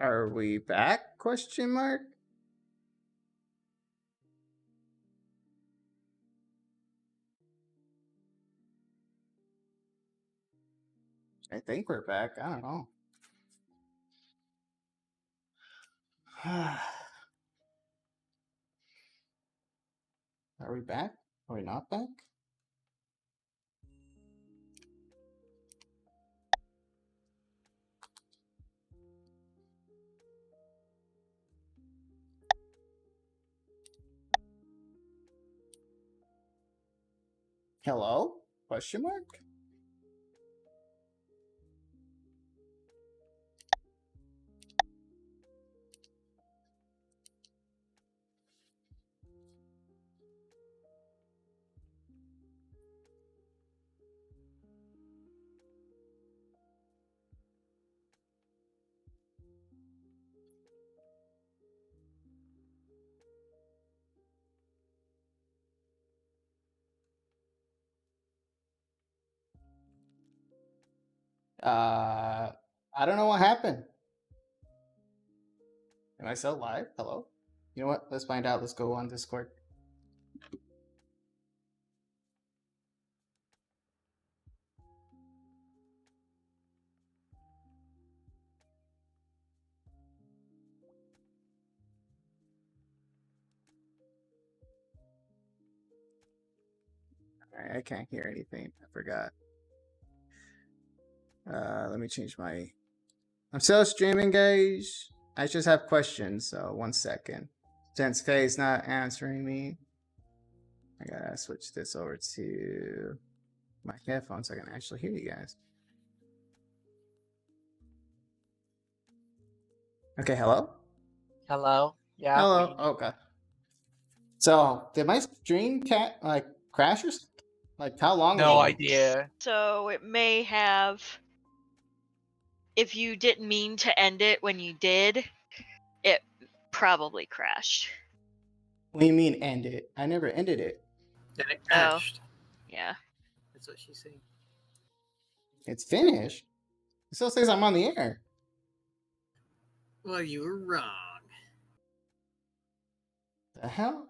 Are we back? Question mark. I think we're back. I don't know. Are we back? Are we not back? Hello? Question mark? I don't know what happened. Am I still live? Hello? You know what? Let's find out. Let's go on Discord. Alright, I can't hear anything. I forgot. Let me change my... I'm still streaming, guys. I just have questions, so 1 second. Since Faye's not answering me, I gotta switch this over to my headphones so I can actually hear you guys. Okay, hello? Hello? Yeah. Hello. Okay. So, did my stream crash or something? Like, how long ago? No idea. So it may have, if you didn't mean to end it when you did, it probably crashed. What do you mean end it? I never ended it. Then it crashed. Yeah. That's what she's saying. It's finished. It still says I'm on the air. Well, you were wrong. The hell?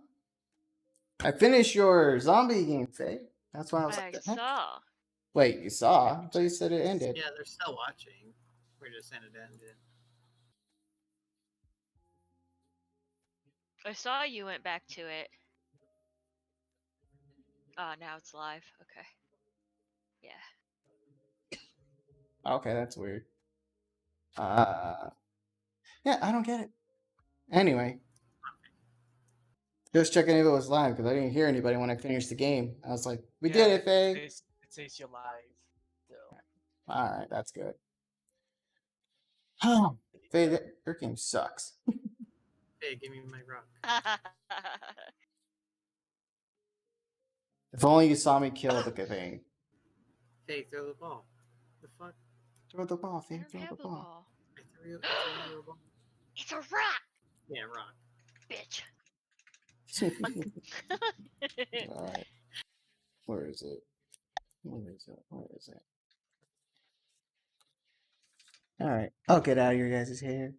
I finished your zombie game, Faye. That's why I was like, the heck? Saw. Wait, you saw? I thought you said it ended. Yeah, they're still watching. We're just saying it ended. I saw you went back to it. Oh, now it's live. Okay. Yeah. Okay, that's weird. Yeah, I don't get it. Anyway, just checking if it was live because I didn't hear anybody when I finished the game. I was like, "We did it, Faye." It says you're live. So. All right, that's good. Oh, Faye, your game sucks. Hey, give me my rock. If only you saw me kill the thing. Hey, throw the ball. The fuck? Throw the ball, Faye. I don't Throw have the the ball. ball. I threw you a ball. It's a rock, Yeah, rock. bitch. All right. Where is it? Where is it? Where is it? All right. I'll get out of your guys' hair.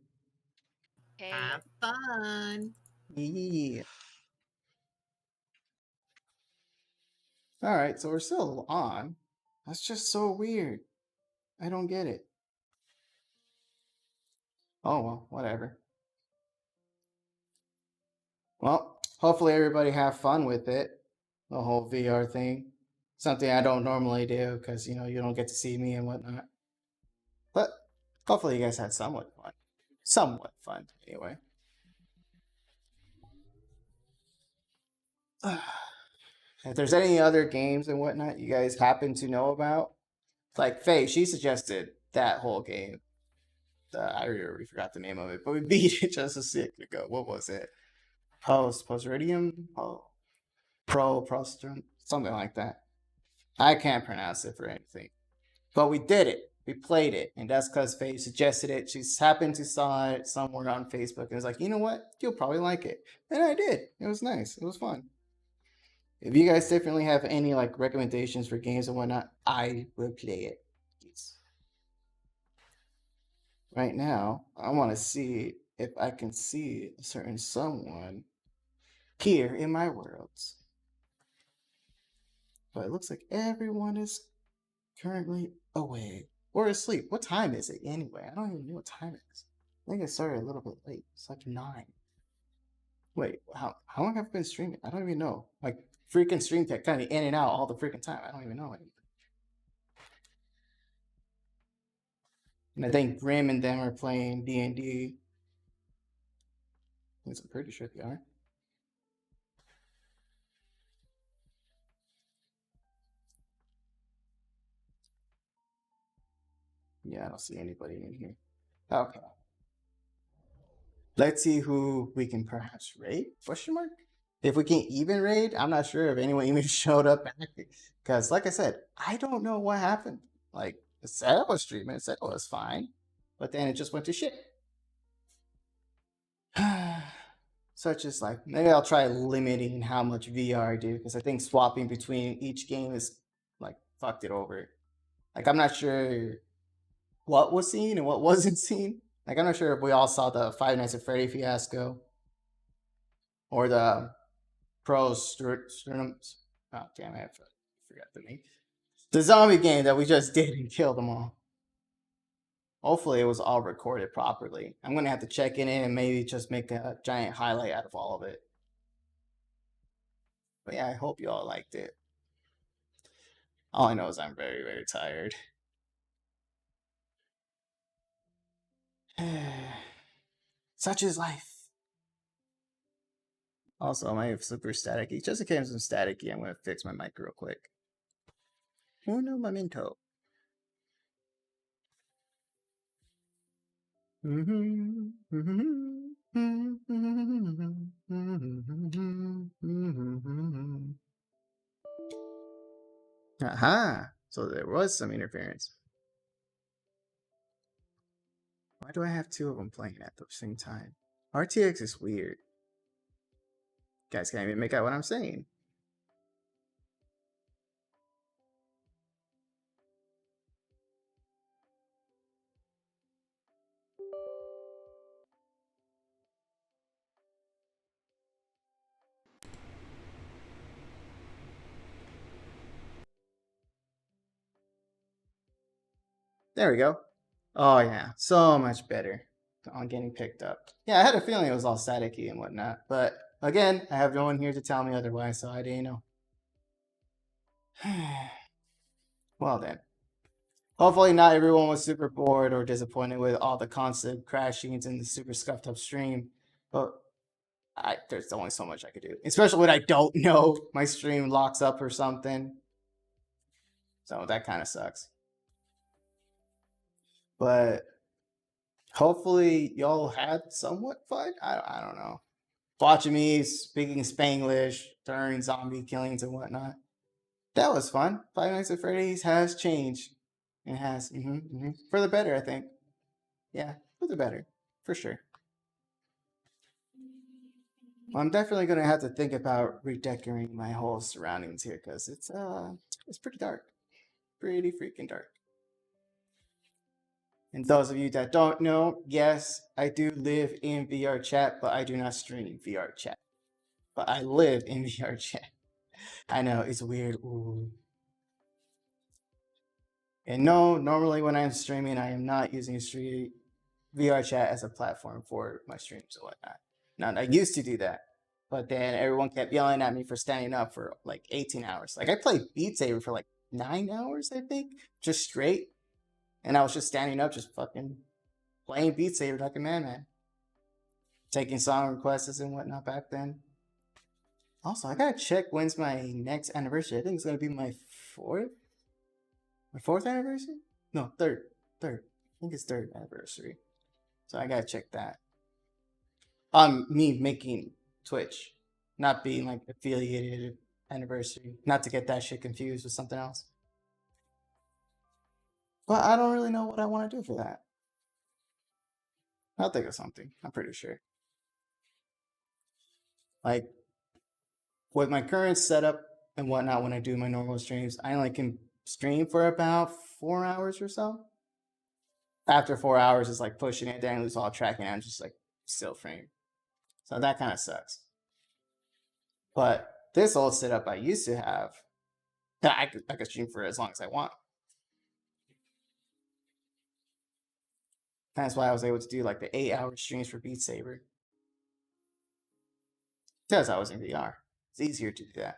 Okay. Have fun. Yeah. All right, so we're still on. That's just so weird. I don't get it. Oh, well, whatever. Well, hopefully everybody have fun with it. The whole VR thing. Something I don't normally do because, you know, you don't get to see me and whatnot. But hopefully you guys had somewhat fun. Somewhat fun, anyway. If there's any other games and whatnot you guys happen to know about, like Faye, she suggested that whole game. I already forgot the name of it, but we beat it just a second ago. What was it? Postridium? Prostrum? Something like that. I can't pronounce it for anything. But we did it. We played it. And that's because Faye suggested it. She happened to saw it somewhere on Facebook and was like, you know what? You'll probably like it. And I did. It was nice. It was fun. If you guys definitely have any like recommendations for games and whatnot, I will play it. Yes. right now, I want to see if I can see a certain someone here in my worlds. But it looks like everyone is currently away or asleep. What time is it anyway? I don't even know what time it is. I think it started a little bit late. It's like 9. Wait, how long have I been streaming? I don't even know. Like freaking stream tech kind of in and out all the freaking time. I don't even know anymore. And I think Grim and them are playing D&D. I'm pretty sure they are. Yeah, I don't see anybody in here. Okay. Let's see who we can perhaps raid? Question mark? If we can even raid, I'm not sure if anyone even showed up back. Because, like I said, I don't know what happened. Like, it said I was streaming, it said it was fine, but then it just went to shit. Such as like, maybe I'll try limiting how much VR I do, because I think swapping between each game is like fucked it over. Like, I'm not sure what was seen and what wasn't seen. Like, I'm not sure if we all saw the Five Nights at Freddy fiasco or the pros sternums. Oh, damn, I forgot the name. The zombie game that we just did and killed them all. Hopefully, it was all recorded properly. I'm going to have to check in and maybe just make a giant highlight out of all of it. But yeah, I hope you all liked it. All I know is I'm very, very tired. Such is life. Also, I might have super staticky. Just in case I'm staticky, I'm going to fix my mic real quick. Uno momento. Aha! So there was some interference. Why do I have 2 of them playing at the same time? RTX is weird. Guys can't even make out what I'm saying. There we go. Oh yeah, so much better on getting picked up. Yeah, I had a feeling it was all staticky and whatnot, but again, I have no one here to tell me otherwise, so I didn't know. Well then. Hopefully not everyone was super bored or disappointed with all the constant crashings and the super scuffed up stream, but there's only so much I could do, especially when I don't know my stream locks up or something. So that kind of sucks. But hopefully y'all had somewhat fun. I don't know. Watching me speaking Spanglish during zombie killings and whatnot. That was fun. Five Nights at Freddy's has changed. It has. For the better, I think. Yeah, for the better. For sure. Well, I'm definitely going to have to think about redecorating my whole surroundings here because it's pretty dark. Pretty freaking dark. And those of you that don't know, yes, I do live in VR chat, but I do not stream VR chat. But I live in VR chat. I know, it's weird. Ooh. And no, normally when I'm streaming, I am not using VR chat as a platform for my streams or whatnot. Now, I used to do that, but then everyone kept yelling at me for standing up for like 18 hours. Like I played Beat Saber for like 9 hours, I think, just straight. And I was just standing up, just fucking playing Beat Saber like a madman. Taking song requests and whatnot back then. Also, I gotta check when's my next anniversary. I think it's gonna be my 4th? My 4th anniversary? No, 3rd. I think it's 3rd anniversary. So I gotta check that. Me making Twitch, not being like affiliated anniversary. Not to get that shit confused with something else. But I don't really know what I want to do for that. I'll think of something. I'm pretty sure. Like with my current setup and whatnot, when I do my normal streams, I only can stream for about 4 hours or so. after 4 hours, it's like pushing it down, lose all tracking, and I'm just like still frame. So that kind of sucks. But this old setup I used to have, I could stream for as long as I want. That's why I was able to do like the 8-hour streams for Beat Saber. Because I was in VR. It's easier to do that.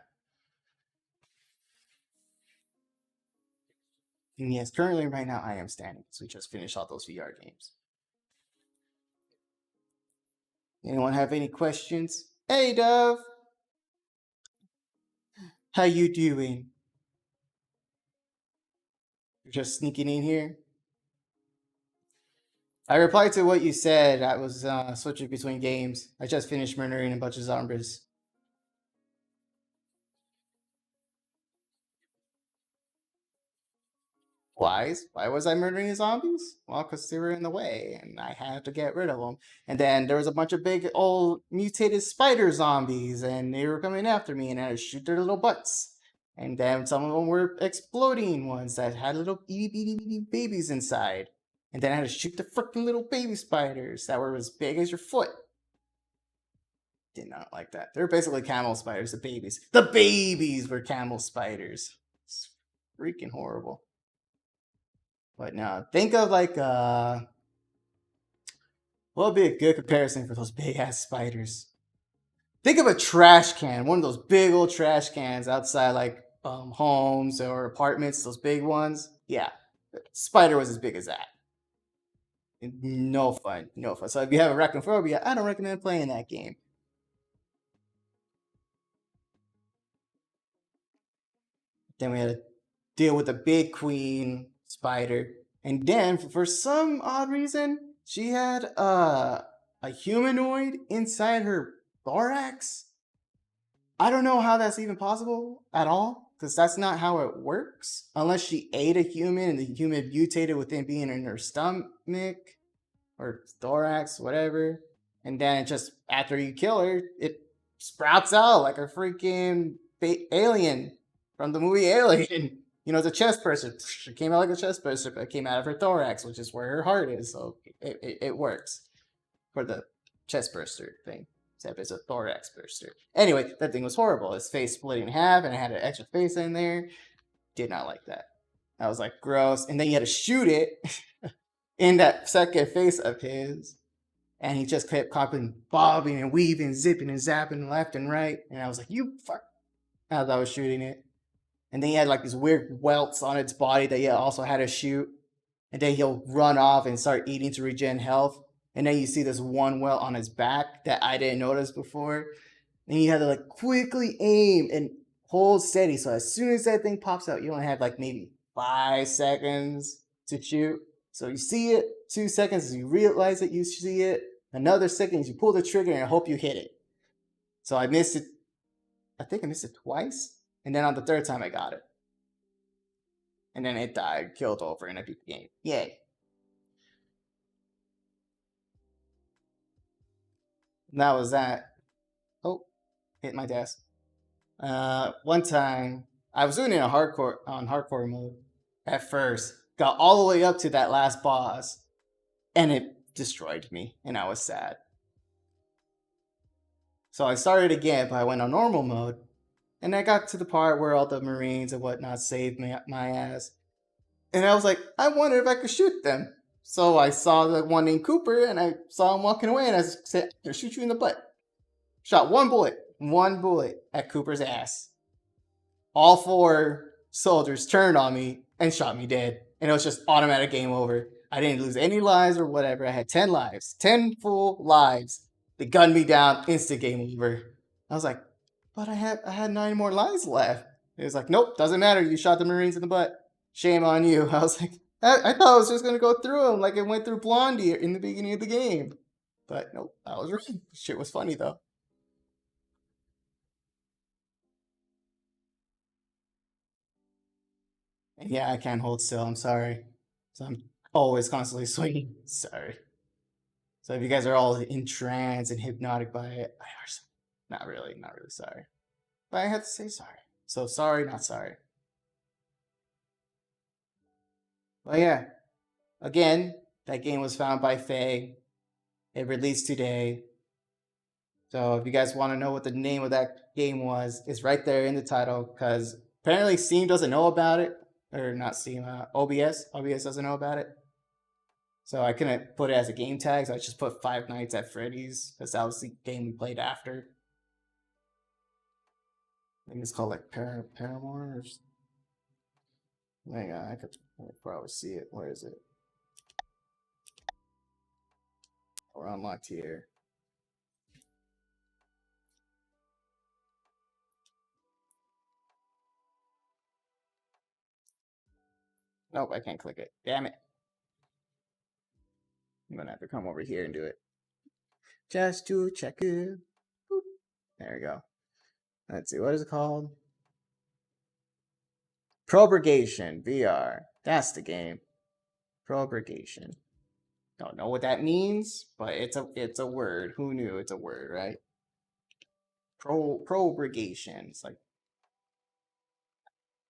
And yes, currently right now I am standing because we just finished all those VR games. Anyone have any questions? Hey, Dove! How you doing? You're just sneaking in here? I replied to what you said. I was switching between games. I just finished murdering a bunch of zombies. Why was I murdering zombies? Well, because they were in the way, and I had to get rid of them. And then there was a bunch of big old mutated spider zombies, and they were coming after me, and I had to shoot their little butts. And then some of them were exploding ones that had little itty babies inside. And then I had to shoot the freaking little baby spiders that were as big as your foot. Did not like that. They're basically camel spiders, the babies. The babies were camel spiders. It's freaking horrible. But no, think of like what would be a good comparison for those big ass spiders? Think of a trash can, one of those big old trash cans outside like homes or apartments, those big ones. Yeah, spider was as big as that. No fun, no fun. So if you have arachnophobia, I don't recommend playing that game. Then we had to deal with a big queen spider. And then, for some odd reason, she had a humanoid inside her thorax. I don't know how that's even possible at all, because that's not how it works. Unless she ate a human and the human mutated within being in her stomach or thorax, whatever. And then it just, after you kill her, it sprouts out like a freaking alien from the movie Alien. You know, the chest burster. It came out like a chest burster, but it came out of her thorax, which is where her heart is. So it works for the chest burster thing. Except it's a thorax burster. Anyway, that thing was horrible. His face split in half, and it had an extra face in there. Did not like that. I was like, gross. And then you had to shoot it in that second face of his. And he just kept bobbing and weaving, zipping and zapping left and right. And I was like, you fuck. As I was shooting it. And then he had like these weird welts on its body that he also had to shoot. And then he'll run off and start eating to regen health. And then you see this one welt on his back that I didn't notice before. And you have to like quickly aim and hold steady. So as soon as that thing pops out, you only have like maybe 5 seconds to shoot. So you see it, 2 seconds as you realize that you see it. Another second as you pull the trigger and hope you hit it. So I missed it. I think I missed it twice. And then on the third time, I got it. And then it died, killed over, and I beat the game. Yay. And that was that. Oh, hit my desk. One time, I was doing it on hardcore mode at first. Got all the way up to that last boss. And it destroyed me. And I was sad. So I started again, but I went on normal mode. And I got to the part where all the Marines and whatnot saved my ass. And I was like, I wonder if I could shoot them. So I saw the one named Cooper, and I saw him walking away, and I said, I'll shoot you in the butt. Shot one bullet at Cooper's ass. All 4 soldiers turned on me and shot me dead. And it was just automatic game over. I didn't lose any lives or whatever. I had 10 lives. 10 full lives. They gunned me down, instant game over. I was like, but I had 9 more lives left. It was like, nope, doesn't matter. You shot the Marines in the butt. Shame on you. I was like, I thought I was just going to go through them like it went through Blondie in the beginning of the game. But nope, I was wrong. Shit was funny though. And yeah, I can't hold still. I'm sorry. So I'm always constantly swinging. Sorry. So if you guys are all in trance and hypnotic by it, not really sorry. But I have to say sorry. So sorry, not sorry. But yeah, again, That game was found by Faye. It released today. So if you guys want to know what the name of that game was, it's right there in the title because apparently Steam doesn't know about it. Or not Steam, OBS. OBS doesn't know about it. So I couldn't put it as a game tag, so I just put Five Nights at Freddy's because that was the game we played after. I think it's called like Paramore or hang on, I could probably see it. Where is it? We're unlocked here. Nope, I can't click it. Damn it. I'm gonna have to come over here and do it. Just to check it. Boop. There we go. Let's see, what is it called? Propagation VR. That's the game. Propagation. Don't know what that means, but it's a word. Who knew it's a word, right? Propagation. It's like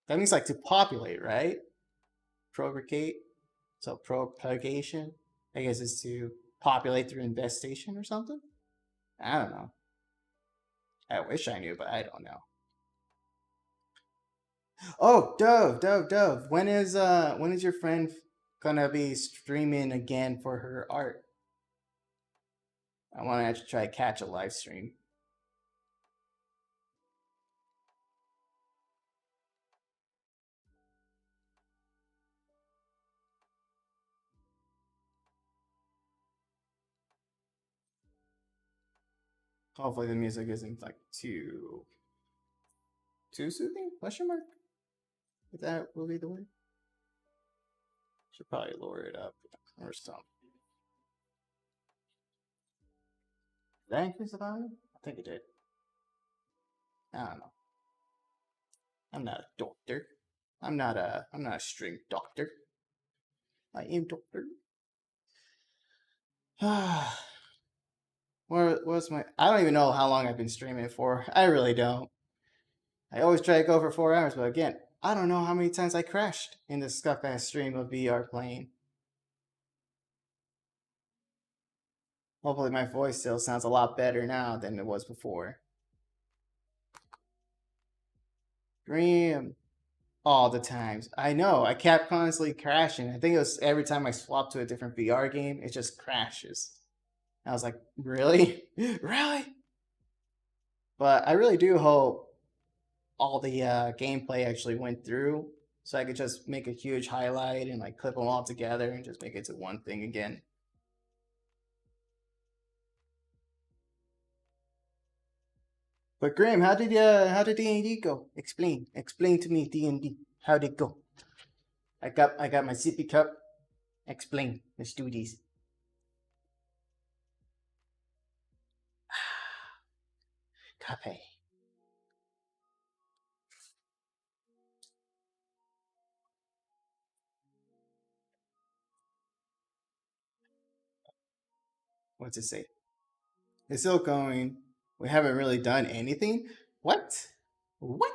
that means like to populate, right? Propagate. So propagation, I guess, is to populate through infestation or something. I don't know. I wish I knew, but I don't know. Oh, Dove. When is your friend gonna be streaming again for her art? I want to actually try to catch a live stream. Hopefully the music isn't like too soothing? Question mark? If that will be the word. Should probably lower it up or something. Did I increase the volume? I think it did. I don't know. I'm not a doctor. I'm not a string doctor. I am doctor. What's my? I don't even know how long I've been streaming for. I really don't. I always try to go for 4 hours, but again, I don't know how many times I crashed in this scuff-ass stream of VR playing. Hopefully my voice still sounds a lot better now than it was before. Grim. All the times. I know. I kept constantly crashing. I think it was every time I swapped to a different VR game, it just crashes. I was like, really? Really? But I really do hope all the gameplay actually went through so I could just make a huge highlight and like clip them all together and just make it to one thing again. But Graham, how did D&D go? Explain to me D&D. How did it go? I got my sippy cup. Explain. Let's do these. Cafe. What's it say? It's still going. We haven't really done anything. What? What?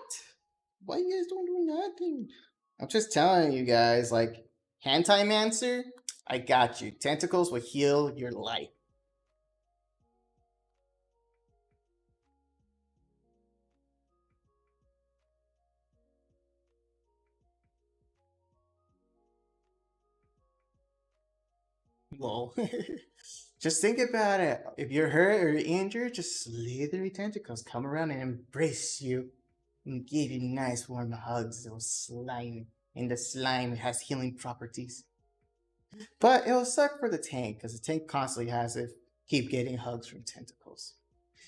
Why you guys don't do nothing? I'm just telling you guys, like, Hentai Mancer, I got you. Tentacles will heal your life. Lol. Just think about it. If you're hurt or injured, just slithery tentacles come around and embrace you and give you nice warm hugs. Those slime. And the slime has healing properties. But it'll suck for the tank, because the tank constantly has to keep getting hugs from tentacles.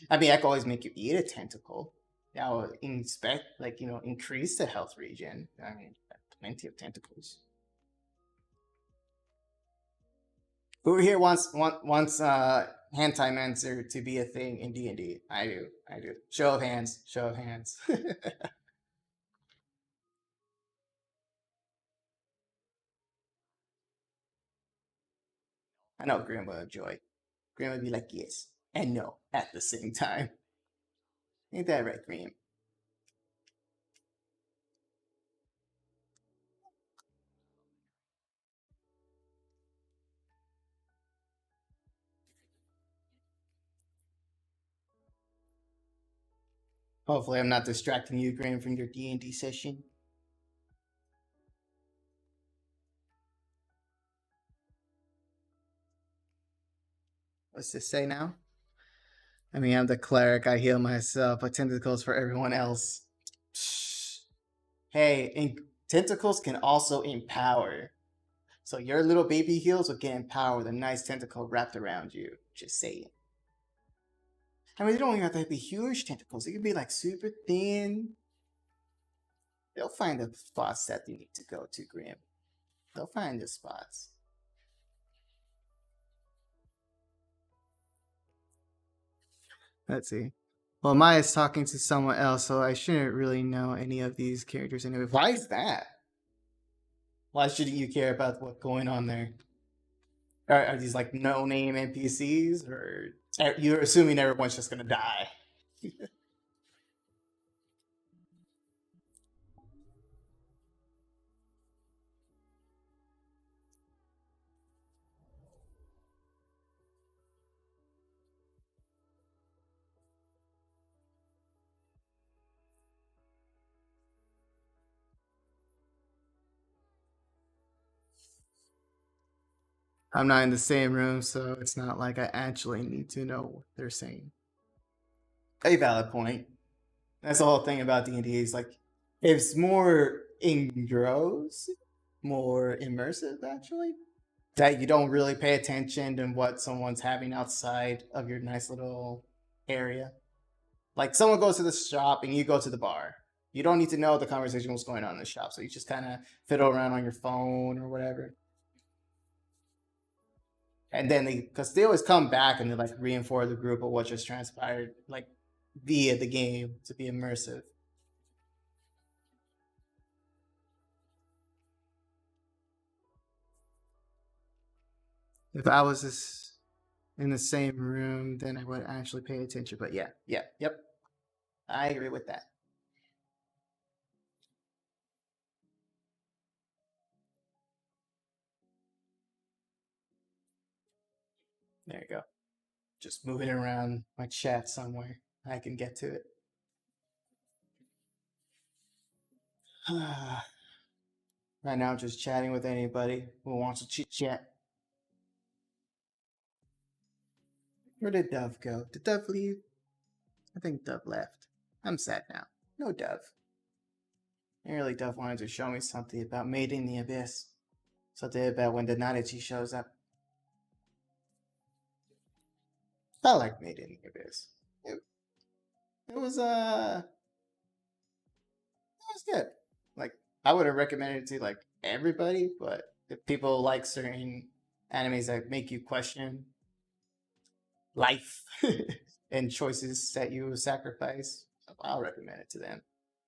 I mean, I can always make you eat a tentacle. That will increase the health regen. I mean, plenty of tentacles. Who here wants Hentai Mancer to be a thing in D&D? I do. Show of hands. I know Grim will enjoy. Grim would be like, yes and no at the same time. Ain't that right, Grim? Hopefully, I'm not distracting you, Graham, from your D&D session. What's this say now? I mean, I'm the cleric. I heal myself, but tentacles for everyone else. Hey, and tentacles can also empower. So your little baby heals will get empowered with a nice tentacle wrapped around you. Just saying. I mean, they don't even have to be huge tentacles. They can be like super thin. They'll find the spots that they need to go to, Grim. They'll find the spots. Let's see. Well, Maya's talking to someone else, so I shouldn't really know any of these characters anyway. Why is that? Why shouldn't you care about what's going on there? Are these like no-name NPCs, or you're assuming everyone's just gonna die? I'm not in the same room, so it's not like I actually need to know what they're saying. A valid point. That's the whole thing about D&D is like it's more engrossed, more immersive actually. That you don't really pay attention to what someone's having outside of your nice little area. Like someone goes to the shop and you go to the bar. You don't need to know the conversation was going on in the shop, so you just kind of fiddle around on your phone or whatever. And then because they always come back and they like reinforce the group of what just transpired, like via the game to be immersive. If I was this in the same room, then I would actually pay attention. But yep. I agree with that. There you go. Just moving around my chat somewhere. I can get to it. Right now, I'm just chatting with anybody who wants to chit chat. Where did Dove go? Did Dove leave? I think Dove left. I'm sad now. No Dove. Apparently, Dove wanted to show me something about Made in the Abyss. Something about when the Nanachi shows up. I like Made in the Abyss. It was good. Like I would have recommended it to like everybody, but if people like certain animes that make you question life and choices that you sacrifice, I'll recommend it to them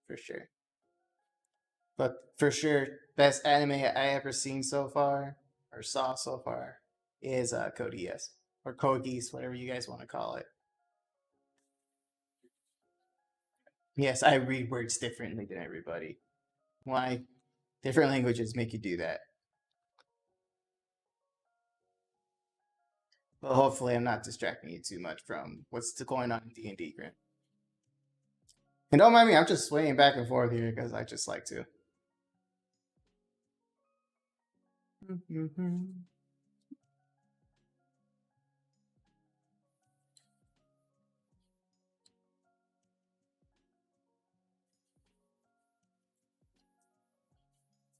for sure. But for sure, best anime I ever seen so far or saw so far is Code ES or Code Geass, whatever you guys want to call it. Yes, I read words differently than everybody. Why? Different languages make you do that. But hopefully, I'm not distracting you too much from what's going on in D&D, Grant. And don't mind me, I'm just swaying back and forth here because I just like to.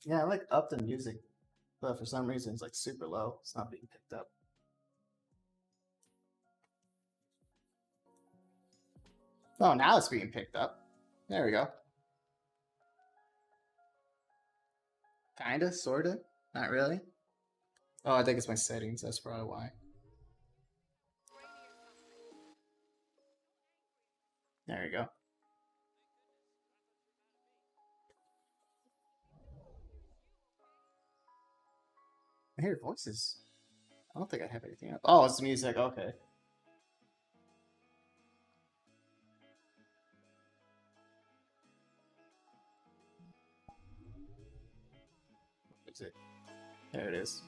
Yeah, I like up the music, but for some reason it's like super low. It's not being picked up. Oh, now it's being picked up. There we go. Kinda, sorta, not really. Oh, I think it's my settings. That's probably why. There we go. I hear voices. I don't think I have anything else. Oh, it's the music. Okay. Is it? There it is.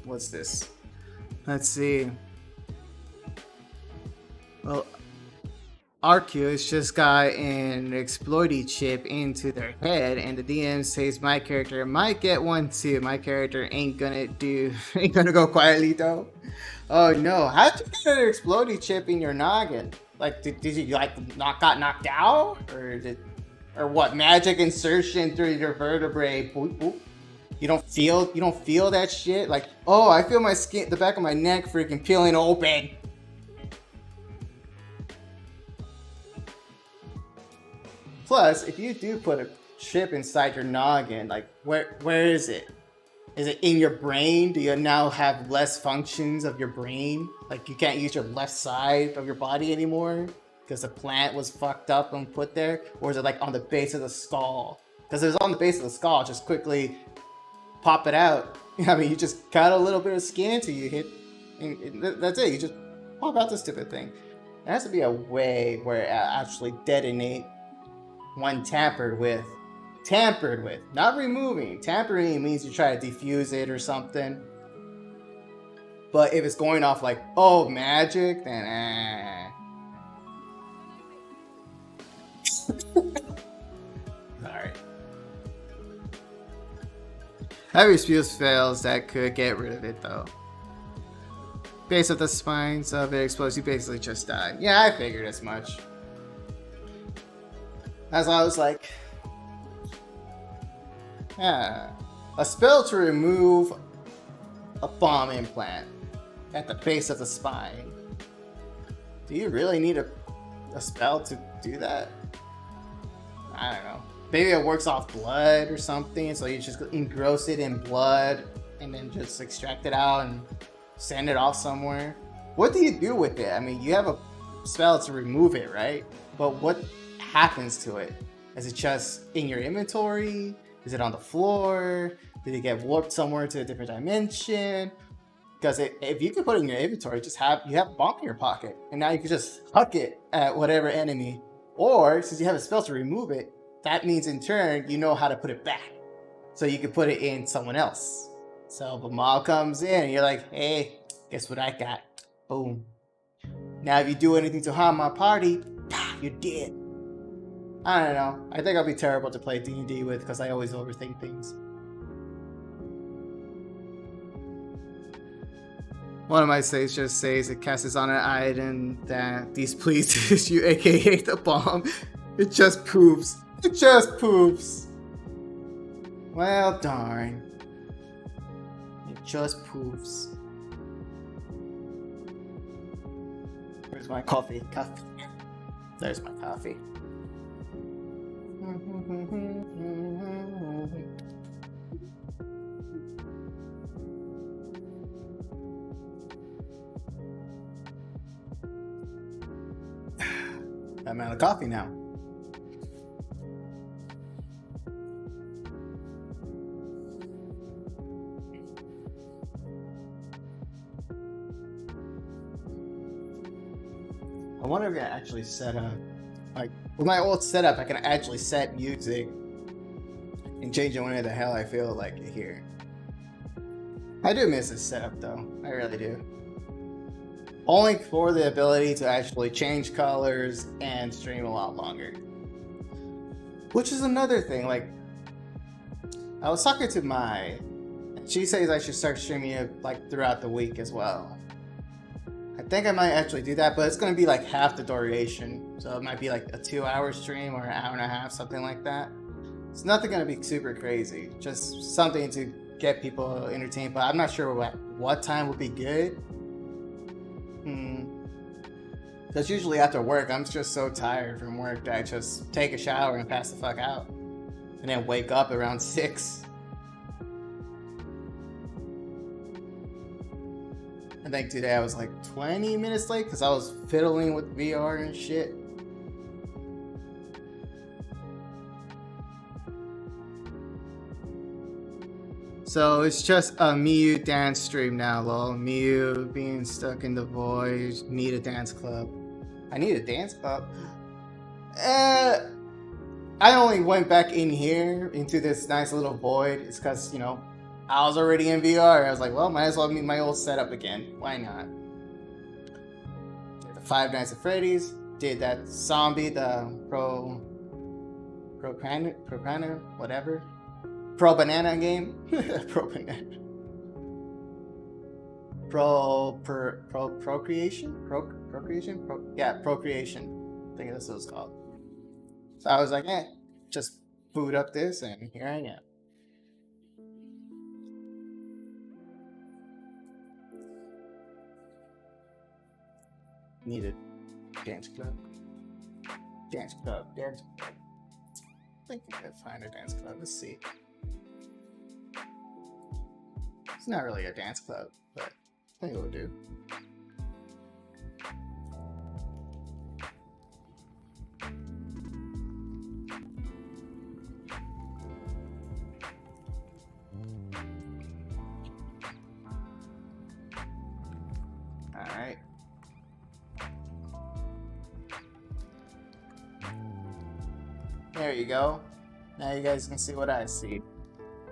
What's this? Let's see. Well, Arceus just got an exploity chip into their head, and the DM says my character might get one too. My character ain't gonna go quietly though. Oh no! How'd you get an exploity chip in your noggin? Like, did you like got knocked out, or what? Magic insertion through your vertebrae? Boop, boop. You don't feel that shit? Like, oh, I feel my skin, the back of my neck, freaking peeling open. Plus, if you do put a chip inside your noggin, like, where is it? Is it in your brain? Do you now have less functions of your brain? Like, you can't use your left side of your body anymore because the plant was fucked up and put there? Or is it like on the base of the skull? Because if it's on the base of the skull, just quickly pop it out. I mean, you just cut a little bit of skin till you hit, and that's it. You just pop out the stupid thing. There has to be a way where it actually detonate when tampered with. Tampered with, not removing. Tampering means you try to defuse it or something. But if it's going off like, oh, magic, then Alright. Heavy spews fails, that could get rid of it though. Base of the spine, so if it explodes, you basically just die. Yeah, I figured as much. As I was like, yeah, a spell to remove a bomb implant at the base of the spine. Do you really need a spell to do that? I don't know. Maybe it works off blood or something, so you just engross it in blood and then just extract it out and send it off somewhere. What do you do with it? I mean, you have a spell to remove it, right? But what happens to it? Is it just in your inventory? Is it on the floor? Did it get warped somewhere to a different dimension? Because if you can put it in your inventory, you have a bomb in your pocket, and now you can just huck it at whatever enemy. Or since you have a spell to remove it, that means in turn you know how to put it back, so you can put it in someone else. So if a mob comes in, and you're like, "Hey, guess what I got?" Boom. Now if you do anything to harm my party, you're dead. I don't know. I think I'll be terrible to play D&D with because I always overthink things. One of my saves just says it casts on an item that displeases you, aka the bomb. It just poofs. It just poofs. Well, darn. It just poofs. Where's my coffee? There's my coffee. I'm out of coffee now. I wonder if I can actually set up, like, with my old setup, I can actually set music and change it whenever the hell I feel like it here. I do miss this setup though, I really do. Only for the ability to actually change colors and stream a lot longer. Which is another thing, like, I was talking to Mai, and she says I should start streaming it like throughout the week as well. I think I might actually do that, but it's going to be like half the duration. So it might be like a 2-hour stream or an hour and a half, something like that. It's nothing going to be super crazy, just something to get people entertained, but I'm not sure what time would be good. Because usually after work, I'm just so tired from work that I just take a shower and pass the fuck out. And then wake up around 6. I think today I was like 20 minutes late because I was fiddling with VR and shit. So it's just a Miyu dance stream now, lol. Miyu being stuck in the void. Need a dance club. I need a dance club. I I only went back in here into this nice little void. It's because, you know, I was already in VR. I was like, well, might as well meet my old setup again. Why not? Did the Five Nights at Freddy's. Did that zombie, the Pro whatever. Pro Banana game. Pro Banana. Procreation? Procreation? Procreation. I think that's what it's called. So I was like, just boot up this, and here I am. Needed dance club. Dance club. I think I could find a dance club. Let's see. It's not really a dance club, but I think it will do. Alright. There you go. Now you guys can see what I see.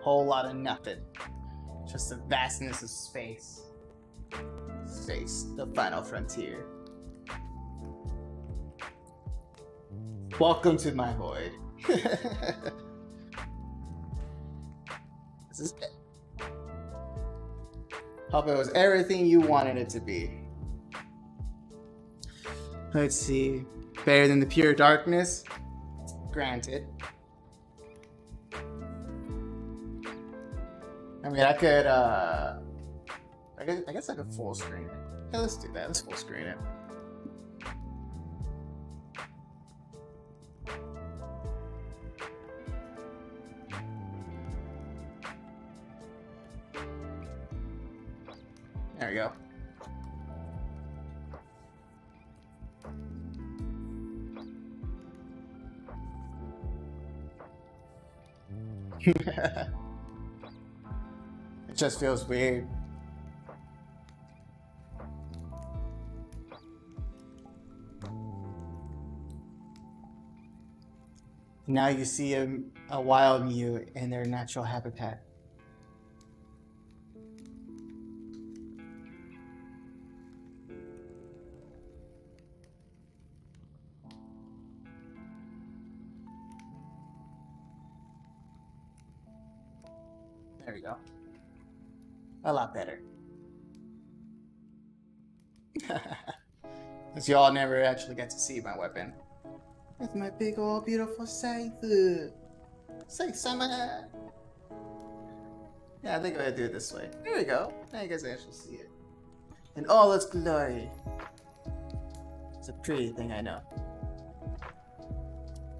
Whole lot of nothing. Just the vastness of space. Space, the final frontier. Welcome to my void. This is it. Hope it was everything you wanted it to be. Let's see. Better than the pure darkness? Granted. I mean, I could, I guess I could full screen it. Yeah, let's do that. Let's full screen it. There we go. It just feels weird. Now you see a wild Mew in their natural habitat. There we go. A lot better. Because y'all never actually get to see my weapon. That's my big old beautiful Saifu. Say summer. Yeah, I think I'm gonna do it this way. There we go. Now you guys actually see it. In all its glory. It's a pretty thing, I know.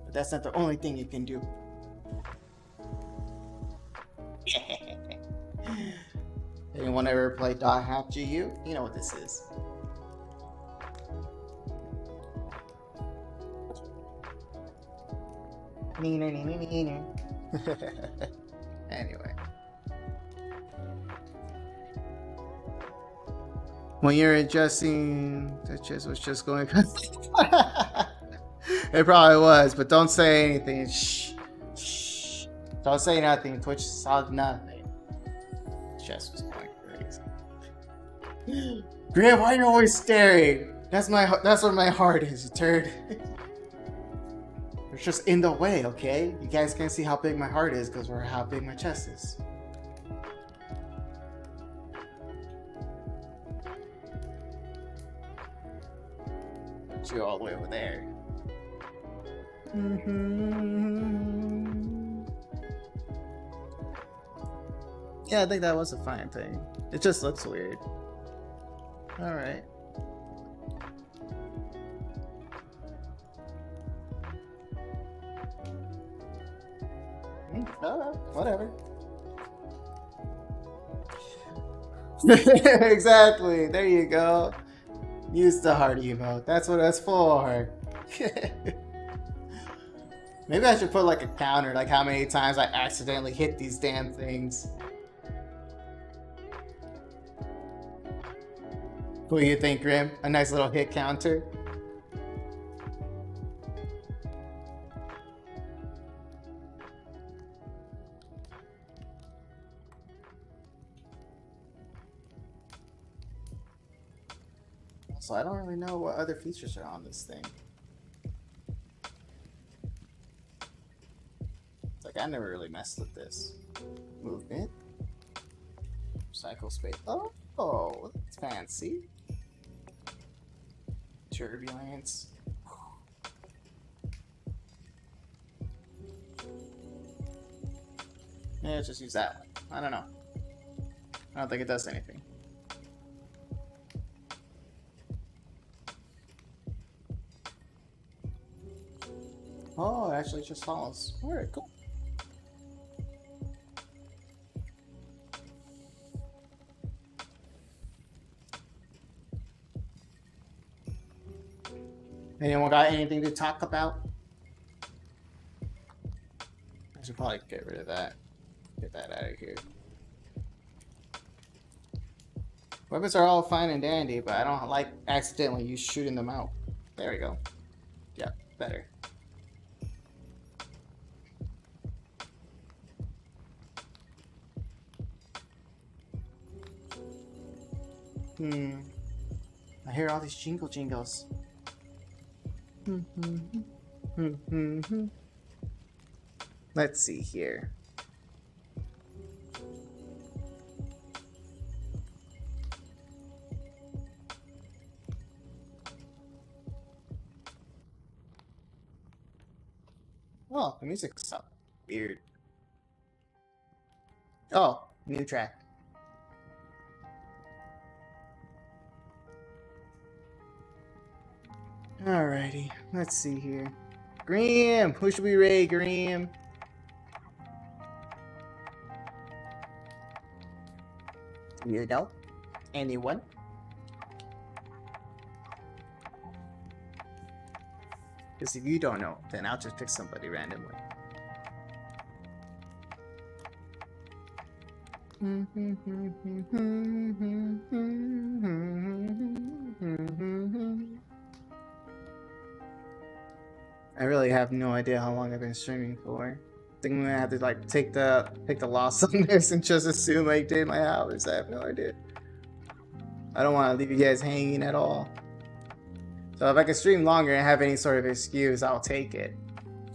But that's not the only thing you can do. Anyone ever play Dot Hack GU? You know what this is. Anyway. When you're adjusting, that just was just going. It probably was, but don't say anything. Shh. Shh. Don't say nothing. Twitch saw nothing. Chest was going crazy. Graham, why are you always staring? That's where my heart is, you turd. It's just in the way, okay? You guys can't see how big my heart is because of how big my chest is. Put you all the way over there. Yeah, I think that was a fine thing. It just looks weird. Alright. Whatever. Exactly. There you go. Use the heart emote. That's what that's for. Maybe I should put like a counter, like how many times I accidentally hit these damn things. What do you think, Grim? A nice little hit counter? So I don't really know what other features are on this thing. Like, I never really messed with this. Movement. Cycle space. Oh, that's fancy. Turbulence. Yeah, just use that one. I don't know. I don't think it does anything. Oh, it actually just follows. Alright, cool. Anyone got anything to talk about? I should probably get rid of that. Get that out of here. Weapons are all fine and dandy, but I don't like accidentally you shooting them out. There we go. Yeah, better. I hear all these jingles. Let's see here. Oh, the music's up. Weird. Oh, new track. Alrighty, let's see here. Graham, who should we raid, Graham? You know? Anyone? Because if you don't know, then I'll just pick somebody randomly. I really have no idea how long I've been streaming for. I think I'm gonna have to like take the loss on this and just assume I did my hours. I have no idea. I don't want to leave you guys hanging at all. So if I can stream longer and have any sort of excuse, I'll take it.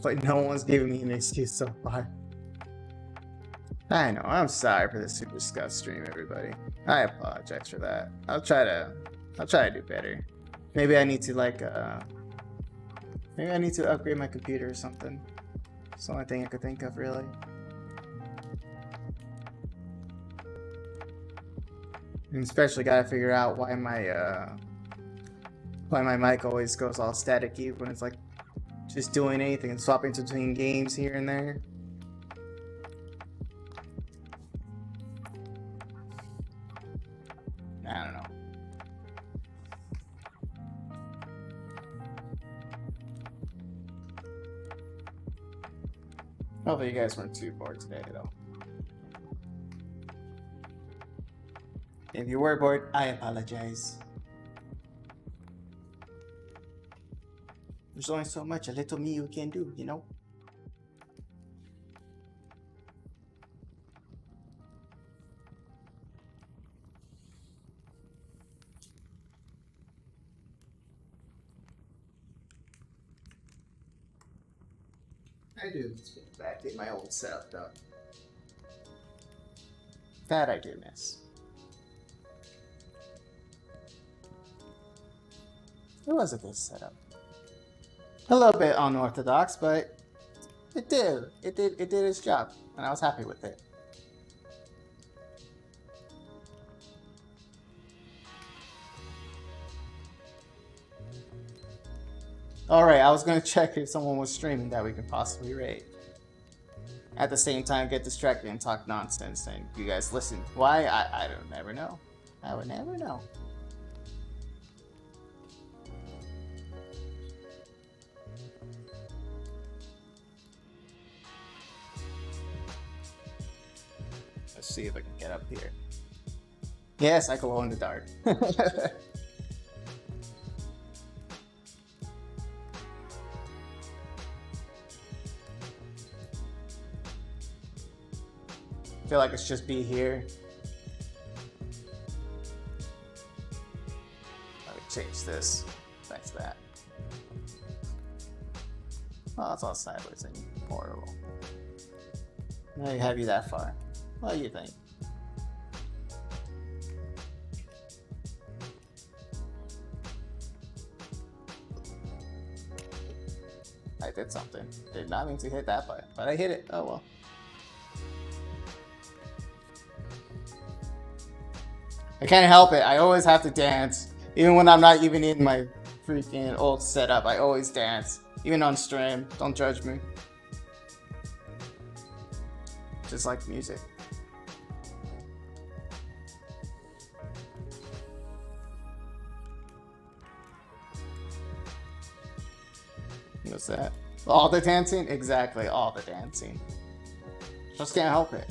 But no one's giving me an excuse so far. I know, I'm sorry for the Super Scuff stream, everybody. I apologize for that. I'll try to do better. Maybe I need to like maybe I need to upgrade my computer or something. It's the only thing I could think of, really. And especially gotta figure out why my mic always goes all staticky when it's like just doing anything and swapping between games here and there. I don't know. Hopefully you guys weren't too bored today, though. If you were bored, I apologize. There's only so much a little me you can do, you know? I do miss back in my old setup, though. That I do miss. It was a good setup. A little bit unorthodox, but it did its job, and I was happy with it. Alright, I was gonna check if someone was streaming that we could possibly raid. At the same time, get distracted and talk nonsense, and you guys listen. Why? I don't never know. I would never know. Let's see if I can get up here. Yes, I can glow in the dark. I feel like it's just be here. change this. Thanks to that. Oh, it's all sideways and horrible. Now you have you that far. What do you think? I did something. Did not mean to hit that button, but I hit it. Oh well. I can't help it. I always have to dance. Even when I'm not even in my freaking old setup, I always dance. Even on stream. Don't judge me. Just like music. What's that? All the dancing? Exactly, all the dancing. Just can't help it.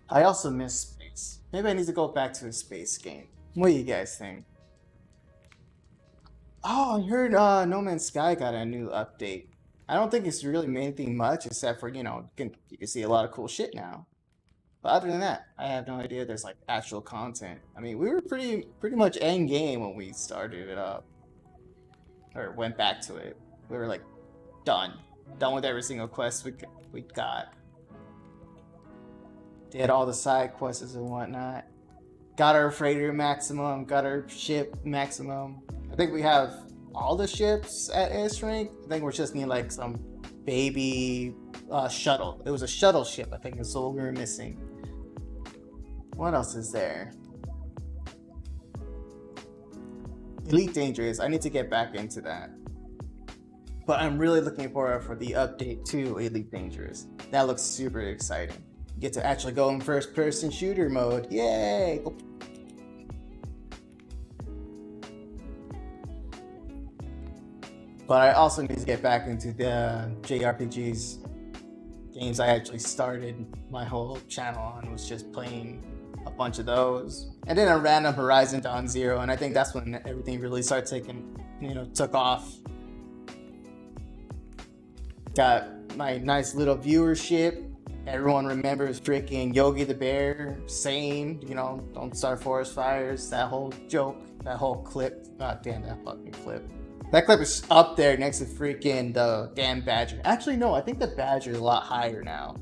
I also miss space. Maybe I need to go back to a space game. What do you guys think? Oh, I heard No Man's Sky got a new update. I don't think it's really made anything much except for, you know, you can see a lot of cool shit now. But other than that, I have no idea there's like actual content. I mean, we were pretty much end game when we started it up. Or went back to it. We were like done with every single quest we got. Did all the side quests and whatnot. Got our freighter maximum, got our ship maximum. I think we have all the ships at S rank. I think we're just need like some baby shuttle. It was a shuttle ship, I think, is what we were missing. What else is there? Elite Dangerous. I need to get back into that. But I'm really looking forward for the update to Elite Dangerous. That looks super exciting. You get to actually go in first-person shooter mode. Yay! But I also need to get back into the JRPGs. Games I actually started my whole channel on was just playing a bunch of those. And then a random Horizon Dawn Zero, and I think that's when everything really started took off. Got my nice little viewership. Everyone remembers freaking Yogi the Bear saying, you know, don't start forest fires. That whole joke, that whole clip. God damn that fucking clip. That clip is up there next to freaking the damn Badger. Actually, no, I think the Badger is a lot higher now.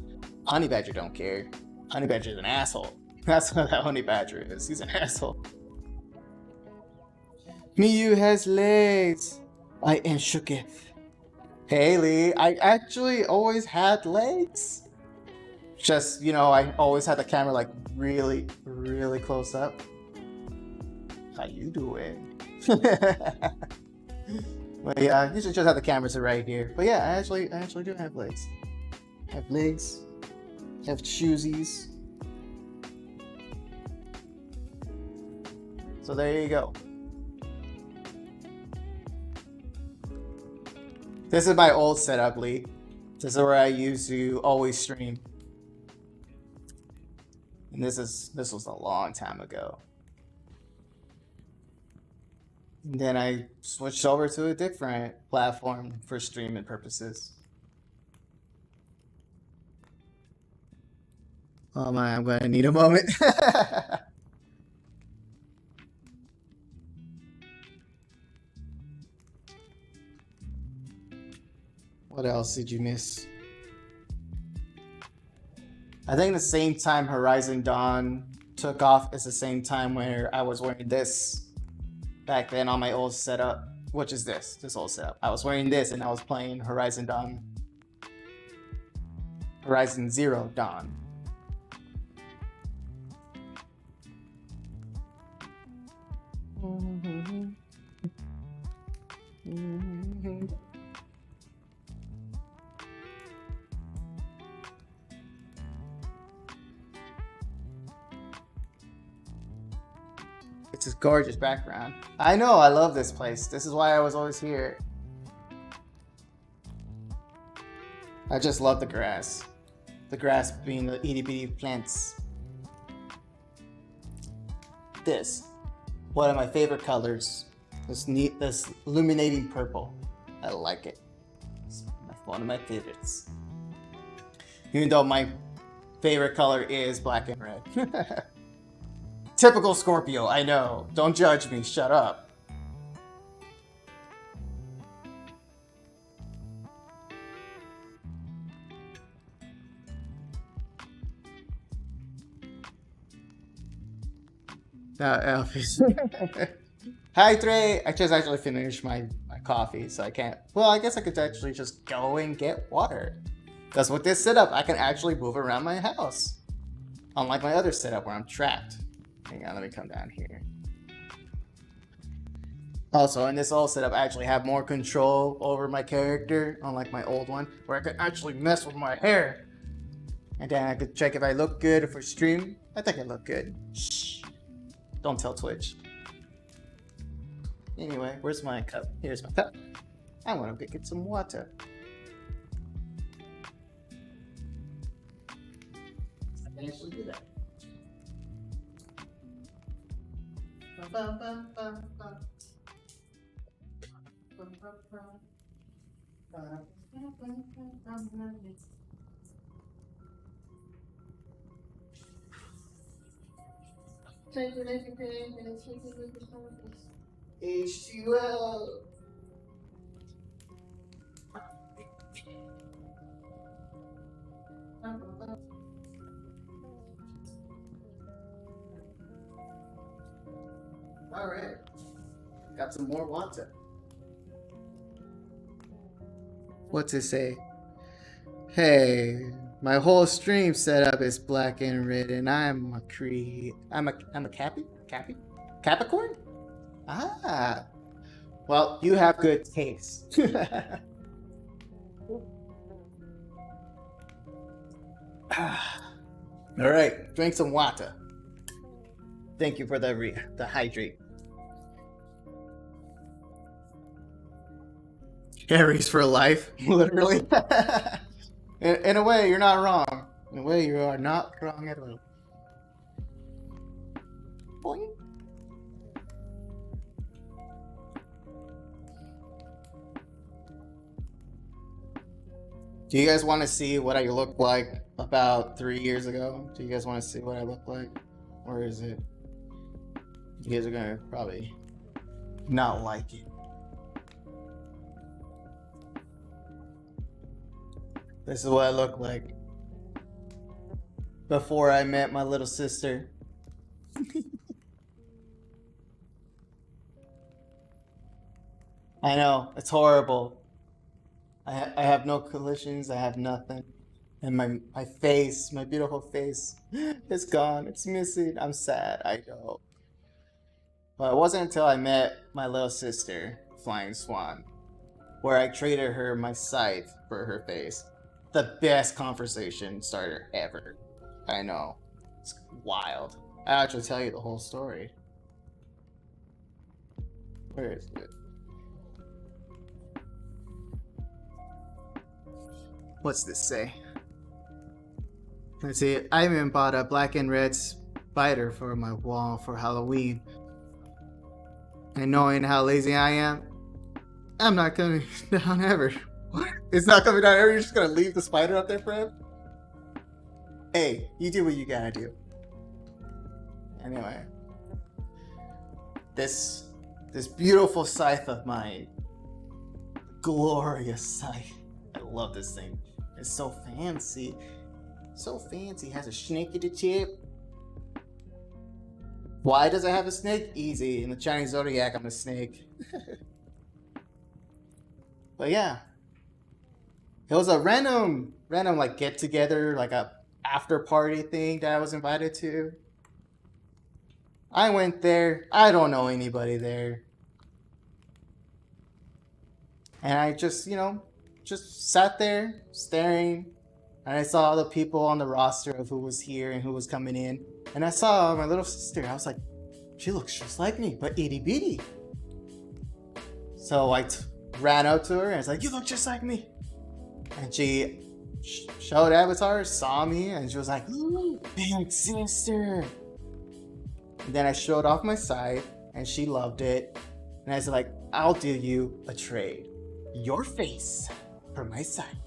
Honey Badger don't care. Honey Badger is an asshole. That's what that Honey Badger is. He's an asshole. Miyu has legs. I am shooketh. Haley, I actually always had legs. Just, you know, I always had the camera like really, really close up. How you doing? But yeah, you should just have the cameras right here. But yeah, I actually do have legs. Have legs. Have shoesies. So there you go. This is my old setup, Lee. This is where I used to always stream. And this was a long time ago. And then I switched over to a different platform for streaming purposes. Oh my, I'm gonna need a moment. What else did you miss? I think the same time Horizon Dawn took off is the same time where I was wearing this back then on my old setup, which is this old setup. I was wearing this and I was playing Horizon Zero Dawn. It's a gorgeous background. I know, I love this place. This is why I was always here. I just love the grass. The grass being the itty bitty plants. This, one of my favorite colors. This illuminating purple. I like it. It's one of my favorites. Even though my favorite color is black and red. Typical Scorpio, I know. Don't judge me, shut up. Elvis. Hi Trey! I just actually finished my coffee, so I can't. Well, I guess I could actually just go and get water. Because with this setup, I can actually move around my house. Unlike my other setup where I'm trapped. Hang on, let me come down here. Also, in this old setup, I actually have more control over my character, unlike my old one, where I could actually mess with my hair. And then I could check if I look good for stream. I think I look good. Shh. Don't tell Twitch. Anyway, where's my cup? Here's my cup. I want to get some water. I can actually do that. H2O. All right, got some more water. What's it say? Hey, my whole stream setup is black and red, and I'm a Capricorn? Ah, well, you have good taste. All right, drink some water. Thank you for the hydrate. Aries for life, literally. In a way, you're not wrong. In a way, you are not wrong at all. Boing. Do you guys want to see what I looked like about 3 years ago? Do you guys want to see what I look like? Or is it... You guys are gonna probably not like it. This is what I look like before I met my little sister. I know, it's horrible. I have no collisions, I have nothing. And my face, my beautiful face, it's gone, it's missing. I'm sad, I know. But it wasn't until I met my little sister, Flying Swan, where I traded her my scythe for her face. The best conversation starter ever. I know. It's wild. I'll actually tell you the whole story. Where is it? What's this say? Let's see. I even bought a black and red spider for my wall for Halloween. And knowing how lazy I am, I'm not coming down ever. What? It's not coming down ever? You're just gonna leave the spider up there forever? Hey, you do what you gotta do. Anyway. This beautiful scythe of mine. Glorious scythe. I love this thing. It's so fancy. So fancy. It has a snake at the tip. Why does it have a snake? Easy. In the Chinese zodiac, I'm a snake. But yeah. It was a random like get together, like a after party thing that I was invited to. I went there. I don't know anybody there. And I just, just sat there staring. And I saw the people on the roster of who was here and who was coming in. And I saw my little sister. I was like, she looks just like me, but itty bitty. So I ran up to her and I was like, you look just like me. And she showed Avatar, saw me, and she was like, "Ooh, big sister." And then I showed off my side, and she loved it. And I was like, "I'll do you a trade. Your face for my side."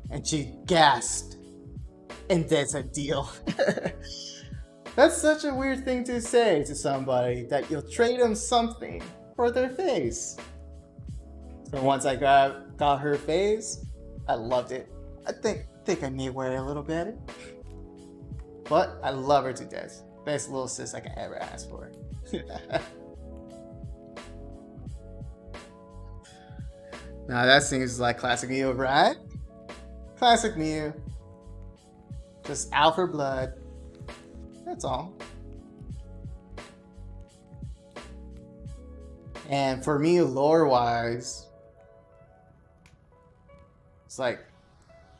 And she gasped. And that's a deal. That's such a weird thing to say to somebody, that you'll trade them something for their face. So once I got her face, I loved it. I think I may wear it a little better. But I love her to death. Best little sis I can ever ask for. Now that seems like classic Mew, right? Classic Mew. Just out for blood. That's all. And for me, lore-wise, it's like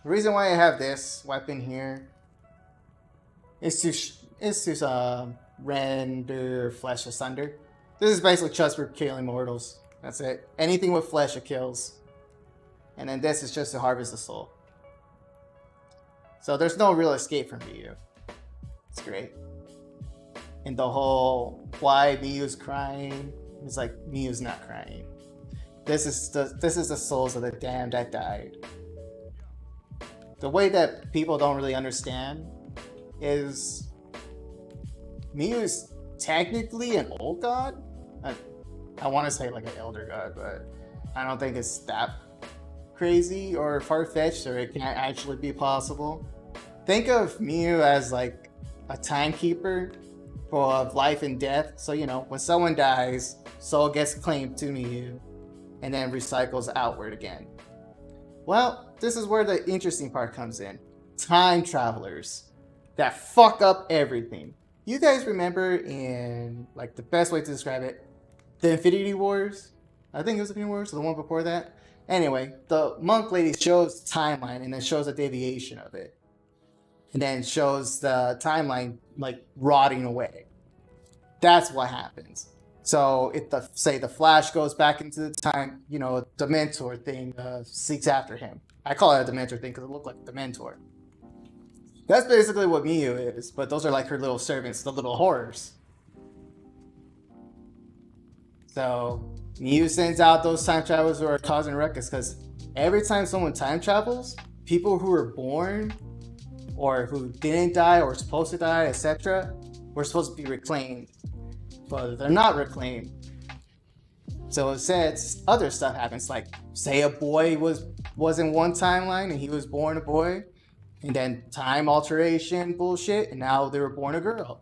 the reason why I have this weapon here is to render flesh asunder. This is basically just for killing mortals. That's it. Anything with flesh it kills. And then this is just to harvest the soul. So there's no real escape from Miyu. It's great. And the whole why Miyu's crying, it's like Miyu's not crying. This is the souls of the damned that died. The way that people don't really understand is Miyu's technically an old god. I want to say like an elder god, but I don't think it's that crazy or far-fetched, or it can't actually be possible. Think of Miyu as like a timekeeper of life and death. So, you know, when someone dies, soul gets claimed to Miyu and then recycles outward again. Well, this is where the interesting part comes in. Time travelers that fuck up everything. You guys remember in, like, the best way to describe it, the Infinity Wars? I think it was Infinity Wars, or the one before that. Anyway, the monk lady shows timeline and then shows a deviation of it. And then shows the timeline like rotting away. That's what happens. So if the Flash goes back into the time, you know, the Mentor thing seeks after him. I call it a Dementor thing because it looked like the Mentor. That's basically what Miyu is, but those are like her little servants, the little horrors. So Miyu sends out those time travelers who are causing ruckus because every time someone time travels, people who were born or who didn't die or were supposed to die, etc., were supposed to be reclaimed. But they're not reclaimed. So it says other stuff happens, like say a boy was in one timeline and he was born a boy, and then time alteration bullshit, and now they were born a girl.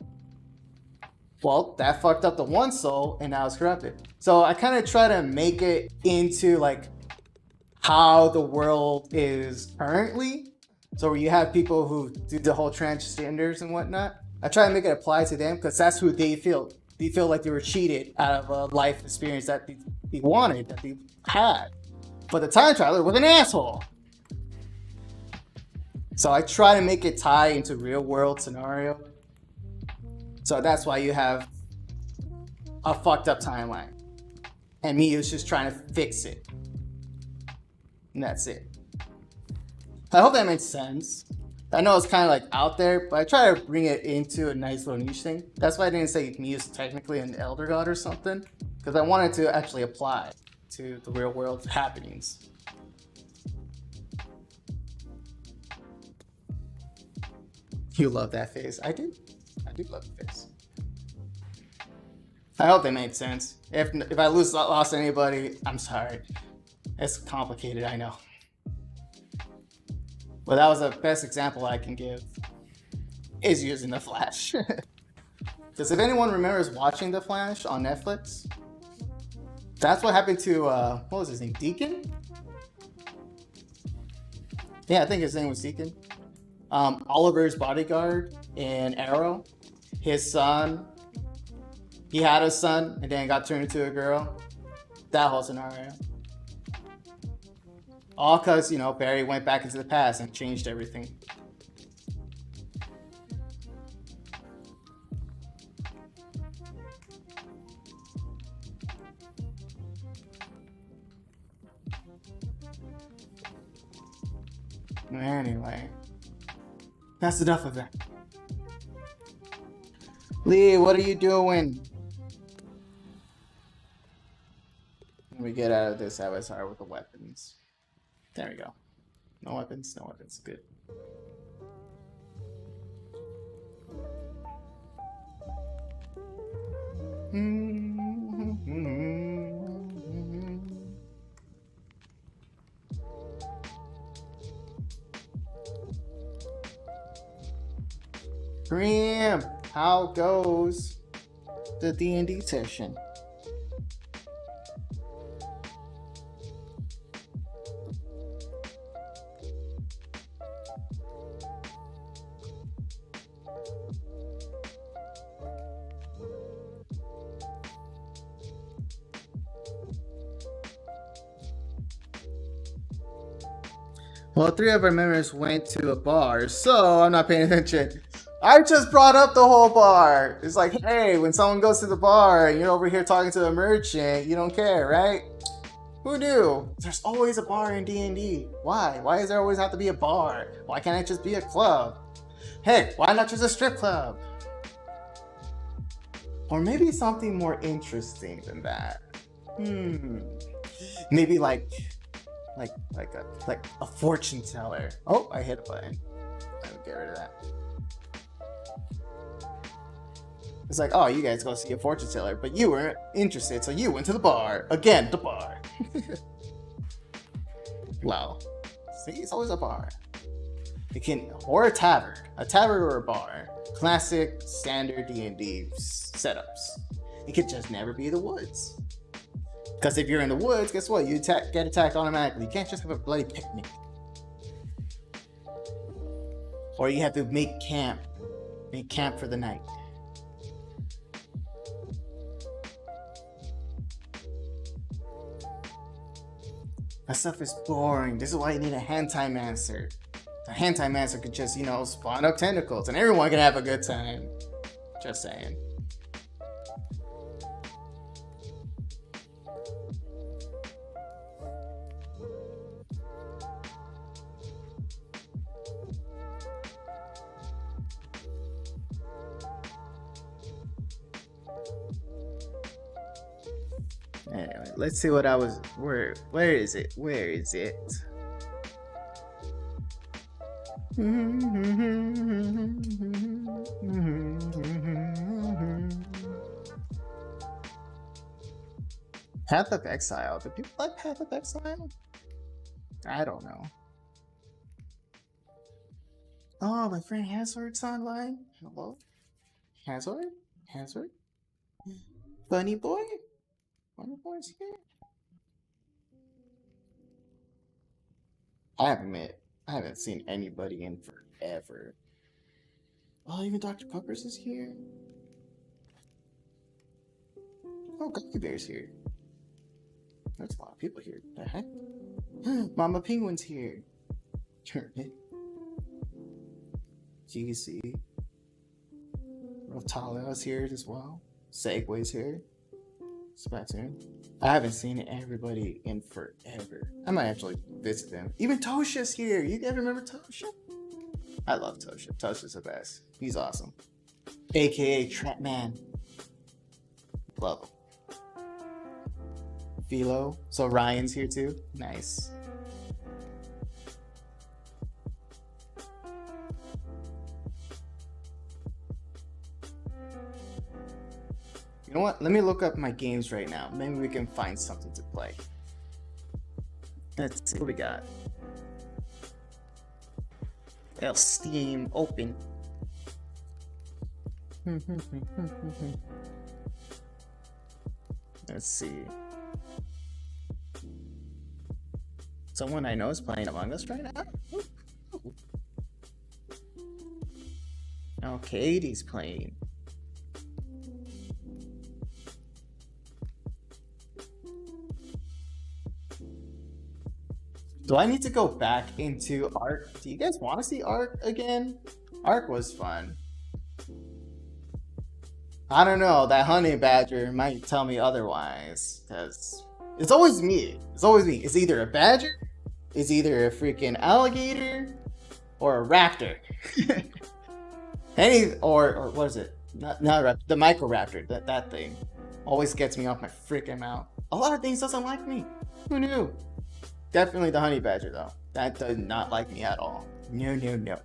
Well, that fucked up the one soul, and now it's corrupted. So I kind of try to make it into like how the world is currently. So where you have people who do the whole transgenders and whatnot, I try to make it apply to them because that's who they feel. They feel like they were cheated out of a life experience that they wanted, that they had. But the time traveler was an asshole. So I try to make it tie into real world scenario. So that's why you have a fucked up timeline. And Miyu's just trying to fix it. And that's it. I hope that makes sense. I know it's kind of like out there, but I try to bring it into a nice little niche thing. That's why I didn't say Miyu's technically an elder god or something, because I wanted to actually apply to the real world happenings. You love that face. I do love the face. I hope that made sense. If I lost anybody, I'm sorry. It's complicated, I know. But that was the best example I can give, is using the Flash. Because if anyone remembers watching the Flash on Netflix, that's what happened to, what was his name, Deacon? Yeah, I think his name was Deacon. Oliver's bodyguard in Arrow, his son, he had a son and then got turned into a girl. That whole scenario. All because, you know, Barry went back into the past and changed everything. Anyway, that's enough of that. Lee, what are you doing? Let me get out of this avatar with the weapons. There we go. No weapons, no weapons. Good. Grim, how goes the D&D session? Well, 3 of our members went to a bar, so I'm not paying attention. I just brought up the whole bar. It's like, hey, when someone goes to the bar and you're over here talking to a merchant, you don't care, right? Who knew? There's always a bar in D&D. Why? Why does there always have to be a bar? Why can't it just be a club? Hey, why not just a strip club? Or maybe something more interesting than that. Maybe like a fortune teller. Oh, I hit a button. I would get rid of that. It's like, oh, you guys go see a fortune teller, but you weren't interested, so you went to the bar. Again, the bar. Well, see, it's always a bar. It can, or a tavern or a bar. Classic, standard D&D setups. It could just never be the woods. Because if you're in the woods, guess what? You get attacked automatically. You can't just have a bloody picnic. Or you have to make camp. Make camp for the night. That stuff is boring. This is why you need a hand time master. A hand time master could just, spawn up tentacles and everyone can have a good time. Just saying. Anyway, let's see what I was. Where is it? Where is it? Path of Exile. Do people like Path of Exile? I don't know. Oh, my friend Hazard's online. Hello? Hazard? Hazard? Bunny boy? Bunny boy's here? I haven't seen anybody in forever. Oh, even Dr. Puppers is here. Oh, Gummy Bear's here. There's a lot of people here. The heck? Mama Penguin's here. GC. Rotala's here as well. Segway's here. Splatoon. I haven't seen everybody in forever. I might actually visit them. Even Tosha's here. You guys remember Tosha? I love Tosha. Tosha's the best. He's awesome. AKA Trapman. Love him. Philo. So Ryan's here too. Nice. You know what? Let me look up my games right now. Maybe we can find something to play. Let's see what we got. Well, Steam open. Let's see. Someone I know is playing Among Us right now. Oh, Katie's playing. Do I need to go back into Ark? Do you guys want to see Ark again? Ark was fun. I don't know, that honey badger might tell me otherwise, because it's always me. It's always me. It's either a badger, it's either a freaking alligator, or a raptor. Or what is it? Not a raptor, the microraptor. That thing always gets me off my freaking mount. A lot of things doesn't like me. Who knew? Definitely the honey badger though. That does not like me at all. No.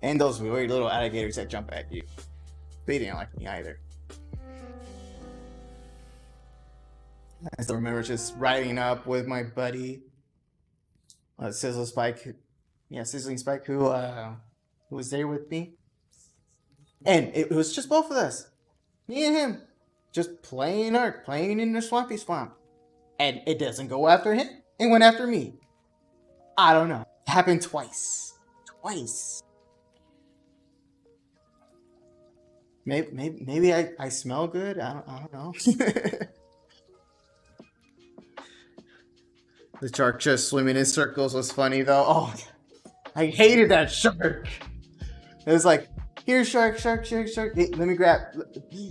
And those weird little alligators that jump at you. They didn't like me either. I still remember just riding up with my buddy, Sizzling Spike, who was there with me, and it was just both of us, me and him, just playing Ark, playing in the swampy swamp, and it doesn't go after him. It went after me. I don't know. It happened twice. Maybe I smell good. I don't know. The shark just swimming in circles was funny though. Oh, I hated that shark. It was like, here, shark. Hey, let me grab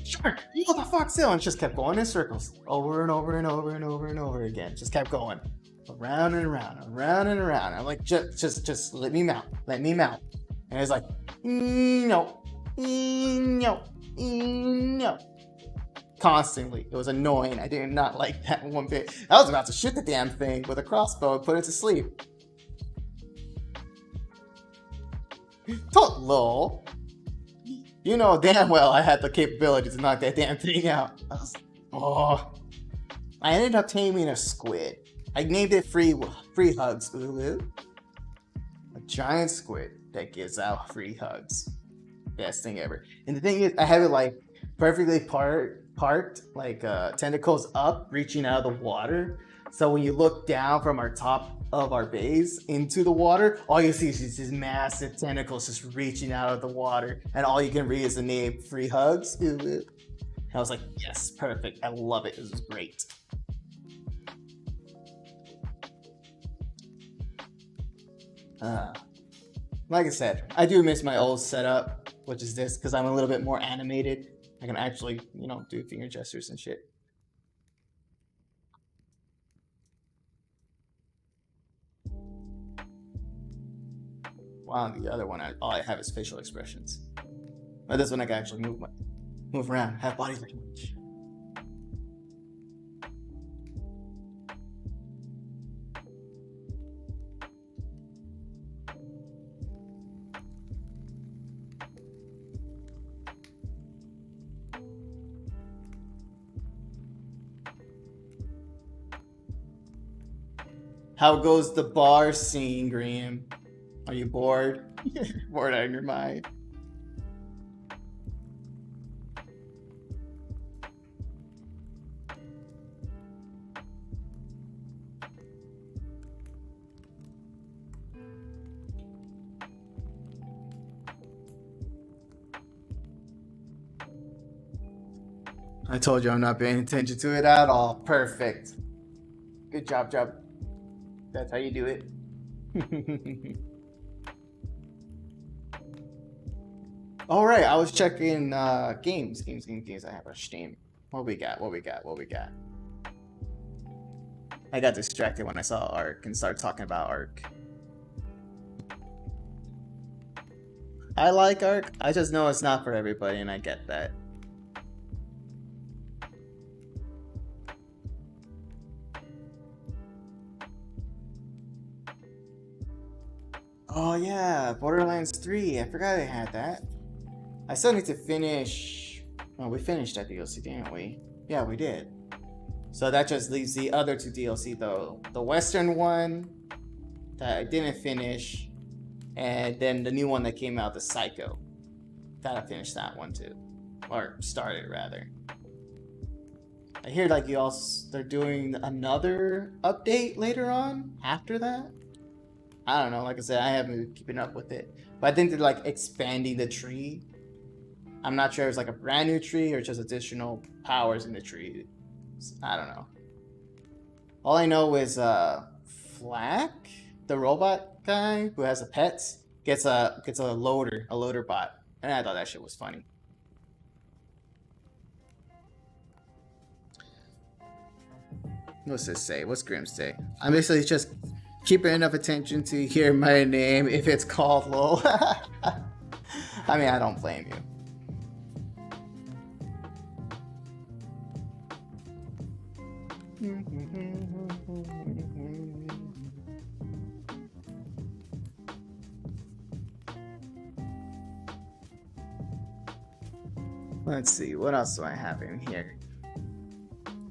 shark. What the fuck, still? And just kept going in circles over and over again. Just kept going around and around. I'm like, just let me mount. And it's like, no. Constantly. It was annoying. I did not like that one bit. I was about to shoot the damn thing with a crossbow and put it to sleep. Don't lol. You know damn well I had the capability to knock that damn thing out. I ended up taming a squid. I named it Free Hugs. A giant squid that gives out free hugs. Best thing ever. And the thing is, I have it like perfectly parked, like tentacles up, reaching out of the water. So when you look down from our top of our base into the water, all you see is just these massive tentacles just reaching out of the water, and all you can read is the name Free Hugs. And I was like, yes, perfect. I love it. This is great. Like I said, I do miss my old setup, which is this, because I'm a little bit more animated. I can actually, do finger gestures and shit. While on the other one, all I have is facial expressions. But this one I can actually move around, have body language. How goes the bar scene, Graham? Are you bored? Bored out of your mind? I told you I'm not paying attention to it at all. Perfect. Good job. That's how you do it. All right, I was checking games. I have a Steam. What we got? I got distracted when I saw Ark and started talking about Ark. I like Ark. I just know it's not for everybody, and I get that. Oh yeah, Borderlands 3. I forgot I had that. I still need to finish. Oh, we finished that DLC, didn't we? Yeah, we did. So that just leaves the other two DLC though. The Western one that I didn't finish, and then the new one that came out, the Psycho. Gotta finish that one too. Or started rather. I hear like they're doing another update later on after that. I don't know, like I said, I haven't been keeping up with it. But I think they're like expanding the tree. I'm not sure if it's like a brand new tree or just additional powers in the tree. I don't know. All I know is Flack, the robot guy who has the pets, gets a loader bot. And I thought that shit was funny. What's this say? What's Grim say? I'm basically just keeping enough attention to hear my name if it's called lol. I mean, I don't blame you. Let's see, what else do I have in here?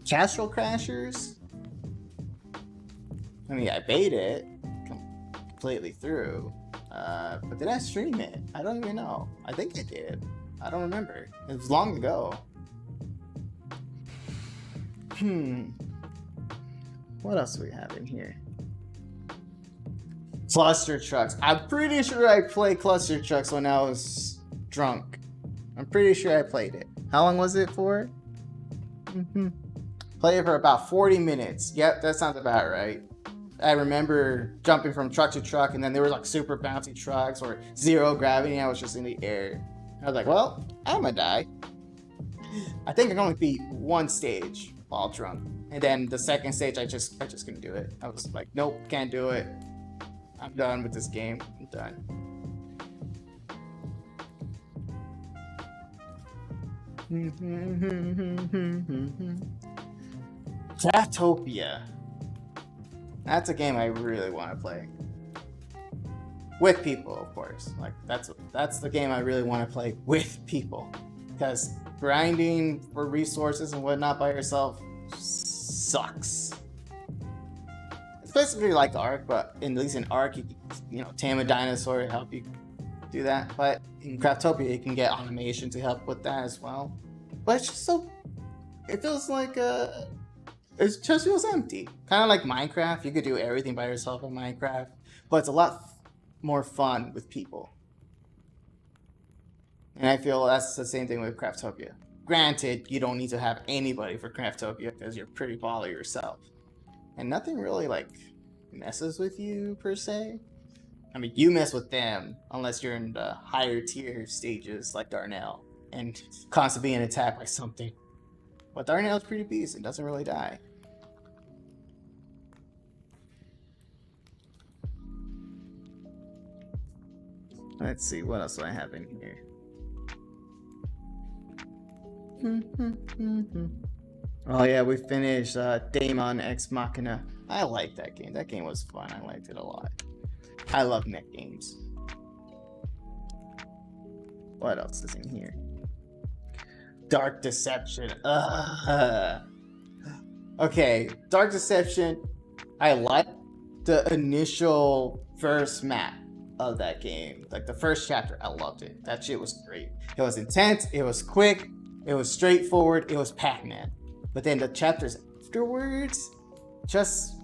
Castle Crashers? I mean, I bait it completely through, but did I stream it? I don't even know. I think I did. I don't remember. It was long ago. What else do we have in here? Cluster Trucks. I'm pretty sure I played Cluster Trucks when I was drunk. I'm pretty sure I played it. How long was it for? Played it for about 40 minutes. Yep, that sounds about right. I remember jumping from truck to truck, and then there were like super bouncy trucks or zero gravity, and I was just in the air. I was like, well, I'm gonna die. I think I can only beat one stage while drunk. And then the second stage, I just couldn't do it. I was like, nope, can't do it. I'm done with this game. I'm done. Craftopia. That's a game I really want to play. With people, of course. Like that's the game I really want to play with people. Because grinding for resources and whatnot by yourself sucks. It's basically like Ark, but at least in Ark, you can, tame a dinosaur to help you do that. But in Craftopia, you can get automation to help with that as well. But it's just so, it feels like it just feels empty. Kind of like Minecraft. You could do everything by yourself in Minecraft, but it's a lot more fun with people. And I feel that's the same thing with Craftopia. Granted, you don't need to have anybody for Craftopia because you're pretty baller yourself. And nothing really like messes with you per se. I mean, you mess with them unless you're in the higher tier stages like Darnell and constantly being attacked by something. But Darnell's pretty decent, doesn't really die. Let's see, what else do I have in here? Oh yeah, we finished Daemon Ex Machina. I liked that game. That game was fun. I liked it a lot. I love mech games. What else is in here? Dark Deception. Okay, Dark Deception. I liked the initial first map of that game. Like the first chapter, I loved it. That shit was great. It was intense, it was quick, it was straightforward, it was Pac-Man. But then the chapters afterwards, just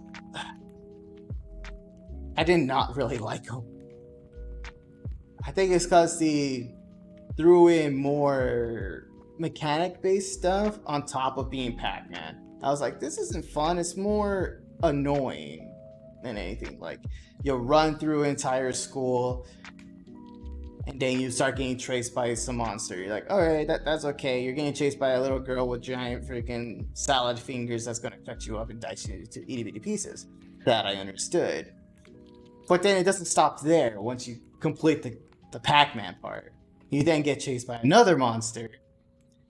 I did not really like them. I think it's because they threw in more mechanic-based stuff on top of being Pac-Man. I was like, this isn't fun. It's more annoying than anything. Like, you'll run through an entire school, and then you start getting chased by some monster. You're like, all right, that's okay. You're getting chased by a little girl with giant freaking salad fingers that's gonna cut you up and dice you to itty bitty pieces. That I understood. But then it doesn't stop there. Once you complete the Pac-Man part, you then get chased by another monster,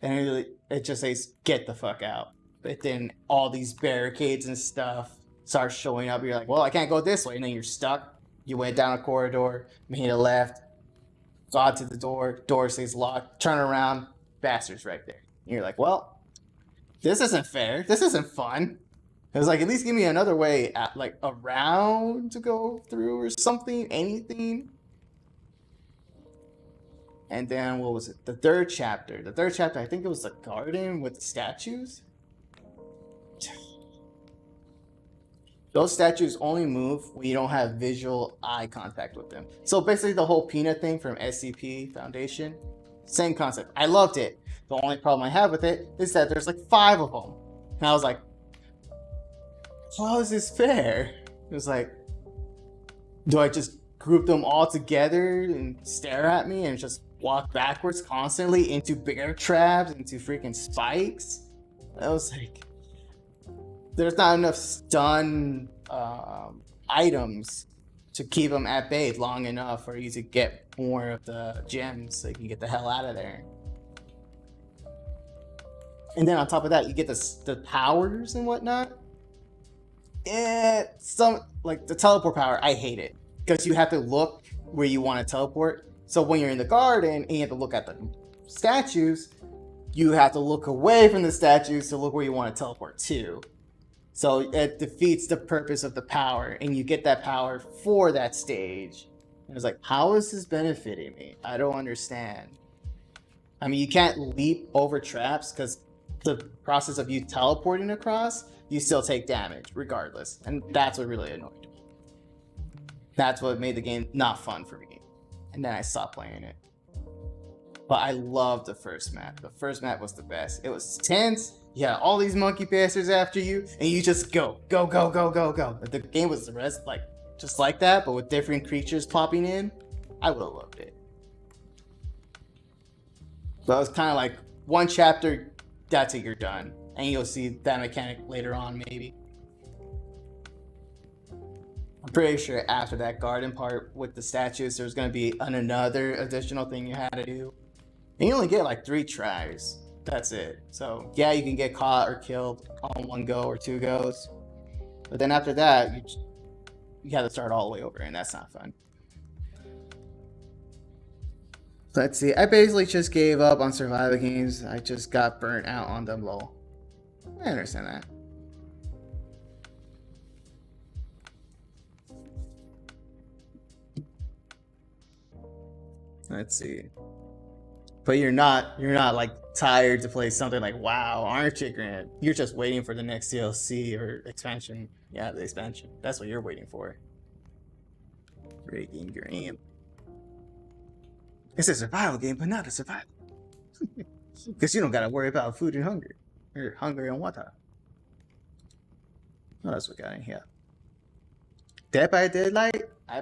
and it just says, get the fuck out. But then all these barricades and stuff start showing up. You're like, well, I can't go this way. And then you're stuck. You went down a corridor, made a left, got to the door says locked, turn around, bastard's right there. And you're like, well, this isn't fair. This isn't fun. It was like, at least give me another way, like around to go through or something, anything. And then what was it? The third chapter, I think it was the garden with the statues. Those statues only move when you don't have visual eye contact with them. So basically the whole Peanut thing from SCP Foundation, same concept. I loved it. The only problem I have with it is that there's like 5 of them. And I was like, how is this fair? It was like, do I just group them all together and stare at me and just walk backwards constantly into bear traps, into freaking spikes? I was like, there's not enough stun items to keep them at bay long enough for you to get more of the gems so you can get the hell out of there. And then on top of that, you get the powers and whatnot. Some like the teleport power, I hate it because you have to look where you want to teleport. So when you're in the garden and you have to look at the statues, you have to look away from the statues to look where you want to teleport to. So it defeats the purpose of the power, and you get that power for that stage. And it's like, how is this benefiting me? I don't understand. I mean, you can't leap over traps because the process of you teleporting across, you still take damage regardless. And that's what really annoyed me. That's what made the game not fun for me. And then I stopped playing it. But I loved the first map. The first map was the best. It was tense. You had all these monkey bastards after you, and you just go. The game was the rest like just like that, but with different creatures popping in. I would have loved it. So it was kind of like one chapter, that's it, you're done. And you'll see that mechanic later on, maybe. I'm pretty sure after that garden part with the statues, there's going to be another additional thing you had to do. And you only get like 3 tries. That's it. So yeah, you can get caught or killed on 1 go or 2 goes. But then after that, you have to start all the way over, and that's not fun. Let's see. I basically just gave up on survival games. I just got burnt out on them, lol. I understand that. Let's see. But you're not like tired to play something like WoW, aren't you, Grant? You're just waiting for the next DLC or expansion. Yeah, the expansion. That's what you're waiting for. Breaking your aim. It's a survival game, but not a survival. Because you don't gotta worry about food and hunger. Or hunger and water. What else we got in here? Dead by Daylight? I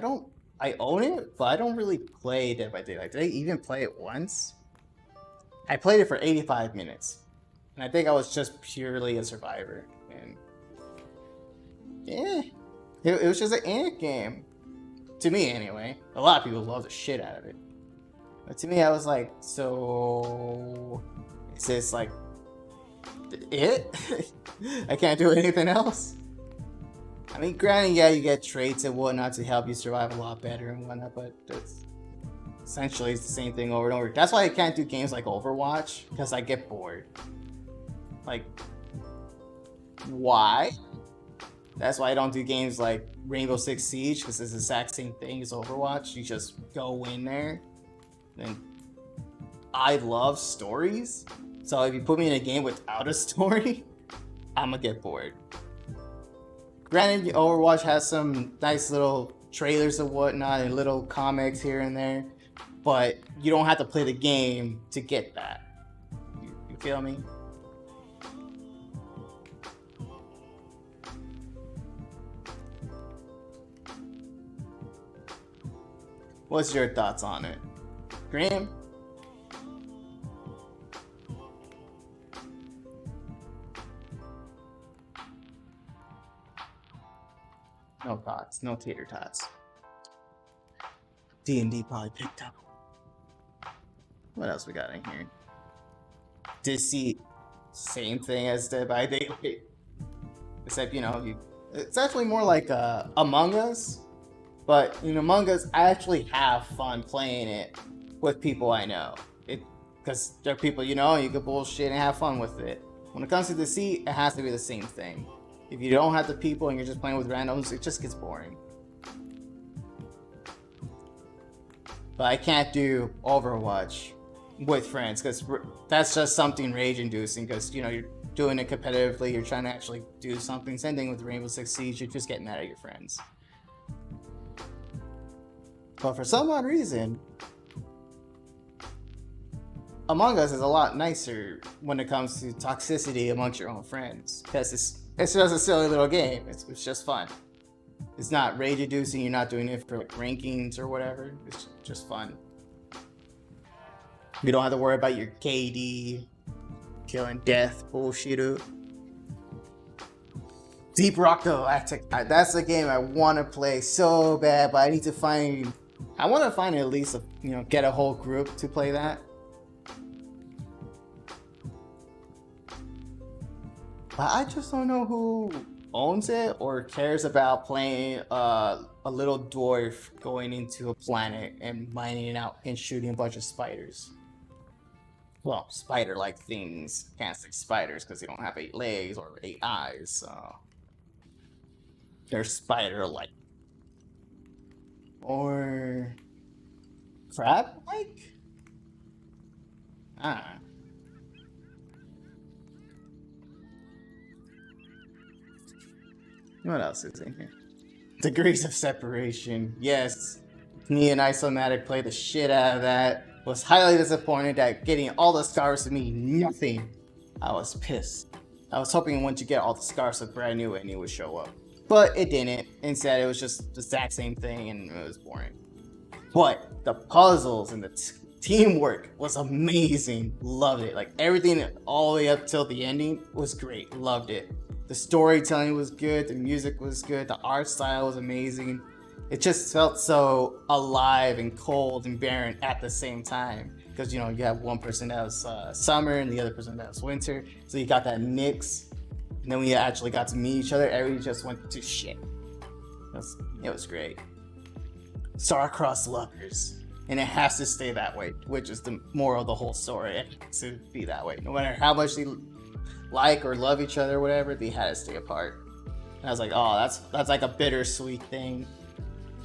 own it, but I don't really play Dead by Daylight. Did I even play it once? I played it for 85 minutes. And I think I was just purely a survivor. And yeah, it was just an ant game. To me, anyway. A lot of people love the shit out of it. But to me, I was like, so is this like it? I can't do anything else? I mean, granted, yeah, you get traits and whatnot to help you survive a lot better and whatnot, but that's essentially it's the same thing over and over. That's why I can't do games like Overwatch, because I get bored. Like, why? That's why I don't do games like Rainbow Six Siege, because it's the exact same thing as Overwatch. You just go in there, and I love stories. So if you put me in a game without a story, I'm gonna get bored. Granted, Overwatch has some nice little trailers and whatnot and little comics here and there, but you don't have to play the game to get that. You feel me? What's your thoughts on it? Graham? No thoughts, no tater tots. D&D probably picked up. What else we got in here? Deceit. Same thing as Dead by Daylight. Except, it's actually more like Among Us. But in Among Us, I actually have fun playing it with people I know. Because they're people you know, you can bullshit and have fun with it. When it comes to Deceit, it has to be the same thing. If you don't have the people and you're just playing with randoms, it just gets boring. But I can't do Overwatch with friends because that's just something rage-inducing because, you're doing it competitively, you're trying to actually do something. Same thing with Rainbow Six Siege, you're just getting mad at your friends. But for some odd reason, Among Us is a lot nicer when it comes to toxicity amongst your own friends because it's just a silly little game. It's just fun. It's not rage-inducing. You're not doing it for like rankings or whatever. It's just fun. You don't have to worry about your KD, killing death bullshit. Deep Rock Galactic. That's a game I want to play so bad, but I need to find. I want to find at least get a whole group to play that. But I just don't know who owns it or cares about playing a little dwarf going into a planet and mining it out and shooting a bunch of spiders. Well, spider-like things. Can't say spiders because they don't have 8 legs or 8 eyes. So they're spider-like. Or crab-like? I don't know. What else is in here? Degrees of Separation. Yes. Me and Isomatic played the shit out of that. Was highly disappointed that getting all the scars to mean nothing. I was pissed. I was hoping once you get all the scars of brand new and it would show up. But it didn't. Instead, it was just the exact same thing and it was boring. But the puzzles and the teamwork was amazing. Loved it. Like everything all the way up till the ending was great. Loved it. The storytelling was good. The music was good. The art style was amazing. It just felt so alive and cold and barren at the same time. Because, you have one person that was summer and the other person that was winter. So you got that mix. And then we actually got to meet each other. Everything just went to shit. It was great. Star-crossed lovers. And it has to stay that way, which is the moral of the whole story. It has to be that way. No matter how much they like or love each other or whatever, they had to stay apart. And I was like, oh, that's like a bittersweet thing.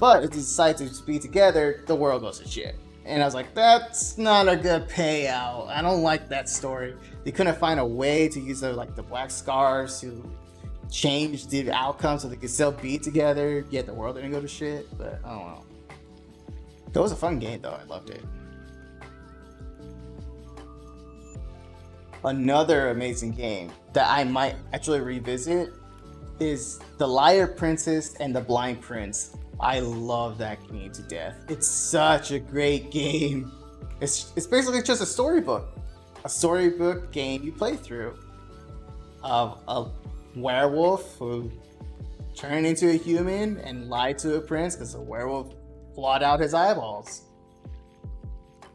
But if they decide to be together, the world goes to shit. And I was like, that's not a good payout. I don't like that story. They couldn't find a way to use the black scars to change the outcome so they could still be together, yet the world didn't go to shit. But I don't know. It was a fun game though. I loved it. Another amazing game that I might actually revisit is The Liar Princess and the Blind Prince. I love that game to death. It's such a great game. It's basically just a storybook game you play through of a werewolf who turned into a human and lied to a prince because the werewolf clawed out his eyeballs.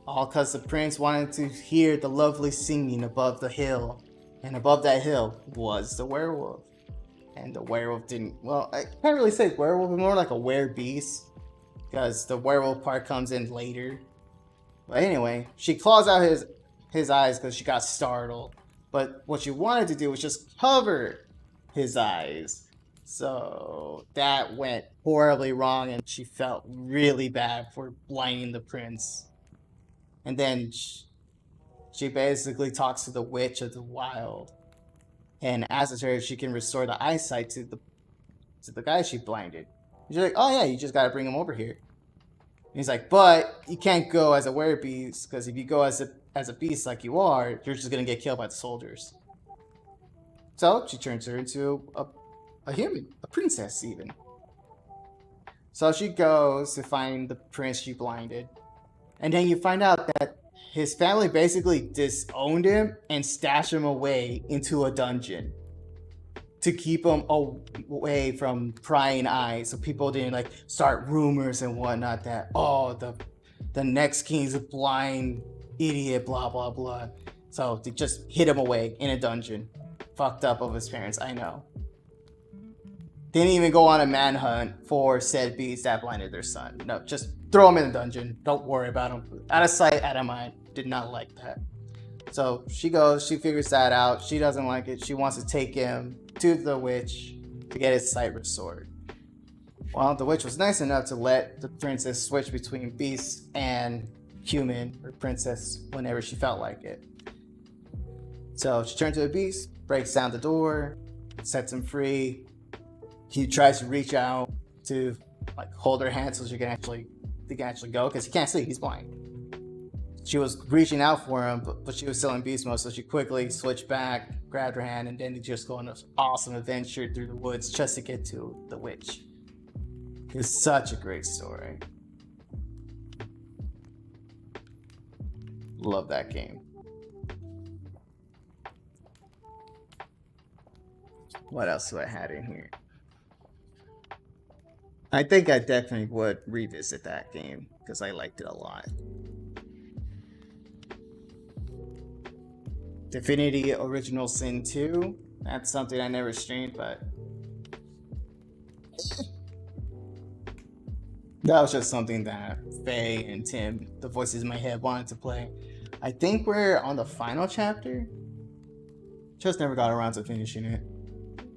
All because the prince wanted to hear the lovely singing above the hill, and above that hill was the werewolf. And the werewolf didn't, well, I can't really say werewolf, but more like a werebeast, because the werewolf part comes in later. But anyway, she claws out his eyes because she got startled. But what she wanted to do was just cover his eyes. So that went horribly wrong, and she felt really bad for blinding the prince. And then she basically talks to the witch of the wild and asks her if she can restore the eyesight to the guy she blinded. And she's like, oh yeah, you just gotta bring him over here. And he's like, but you can't go as a werebeast, because if you go as a beast like you are, you're just gonna get killed by the soldiers. So she turns her into a human, a princess even. So she goes to find the prince she blinded. And then you find out that his family basically disowned him and stashed him away into a dungeon to keep him away from prying eyes, so people didn't start rumors and whatnot that, oh, the next king's a blind idiot, blah blah blah. So they just hid him away in a dungeon. Fucked up of his parents, I know. Didn't even go on a manhunt for said beast that blinded their son. No, just throw him in the dungeon. Don't worry about him. Out of sight, out of mind. Did not like that. So she goes, she figures that out. She doesn't like it. She wants to take him to the witch to get his sight restored. Well, the witch was nice enough to let the princess switch between beast and human or princess whenever she felt like it. So she turns to a beast, breaks down the door, sets him free. He tries to reach out to hold her hand so they can actually go, because he can't see, he's blind. She was reaching out for him, but she was still in beast mode, so she quickly switched back, grabbed her hand, and then they just go on this awesome adventure through the woods just to get to the witch. It's such a great story. Love that game. What else do I had in here? I think I definitely would revisit that game because I liked it a lot. Divinity Original Sin 2. That's something I never streamed, but that was just something that Faye and Tim, the voices in my head, wanted to play. I think we're on the final chapter. Just never got around to finishing it.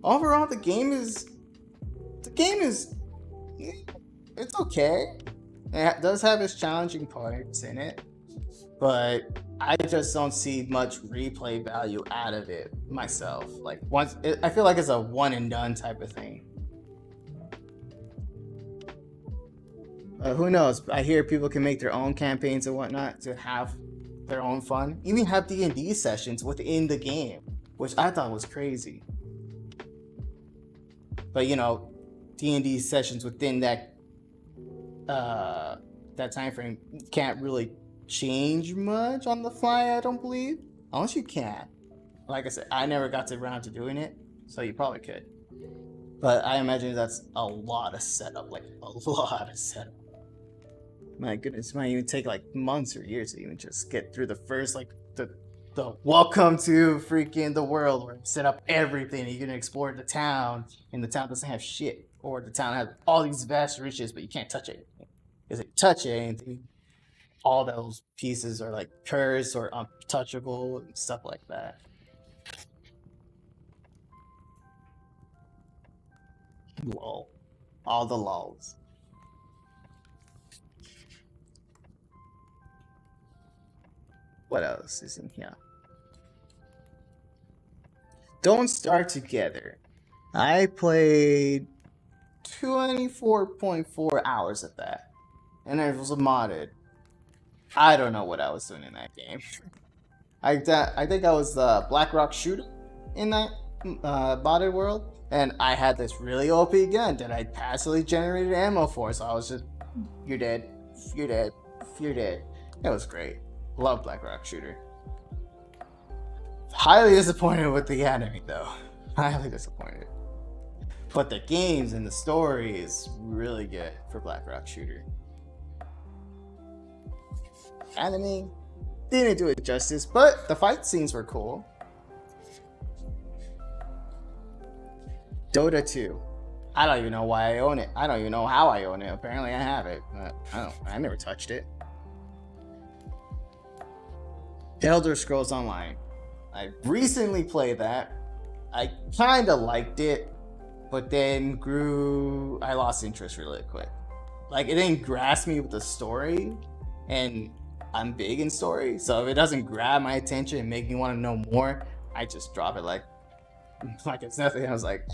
Overall, the game is it's okay. It does have its challenging parts in it, but I just don't see much replay value out of it myself. Like I feel like it's a one and done type of thing. Who knows? I hear people can make their own campaigns and whatnot to have their own fun. Even have D&D sessions within the game, which I thought was crazy. But you know, D&D sessions within that time frame can't really change much on the fly, I don't believe. Unless you can. Like I said, I never got around to doing it, so you probably could. But I imagine that's a lot of setup, like a lot of setup. My goodness, it might even take like months or years to even just get through the first, like the welcome to freaking the world where you set up everything. You're gonna explore the town, and the town doesn't have shit, or the town has all these vast riches, but you can't touch anything. Because if you touch anything, all those pieces are like cursed or untouchable and stuff like that. Lol. All the lols. What else is in here? Don't Start Together. I played 24.4 hours of that. And it was modded. I don't know what I was doing in that game. I think I was the Black Rock shooter in that modded world. And I had this really OP gun that I passively generated ammo for. So I was just, you're dead, you're dead, you're dead. It was great. Love Black Rock shooter. Highly disappointed with the anime though. Highly disappointed. But the games and the story is really good for Black Rock shooter. Anime didn't do it justice, but the fight scenes were cool. Dota 2. I don't even know why I own it. I don't even know how I own it. Apparently I have it, but I never touched it. Elder Scrolls Online. I recently played that. I kind of liked it, but then I lost interest really quick. Like, it didn't grasp me with the story, and I'm big in story, so if it doesn't grab my attention and make me want to know more, I just drop it like it's nothing. I was like,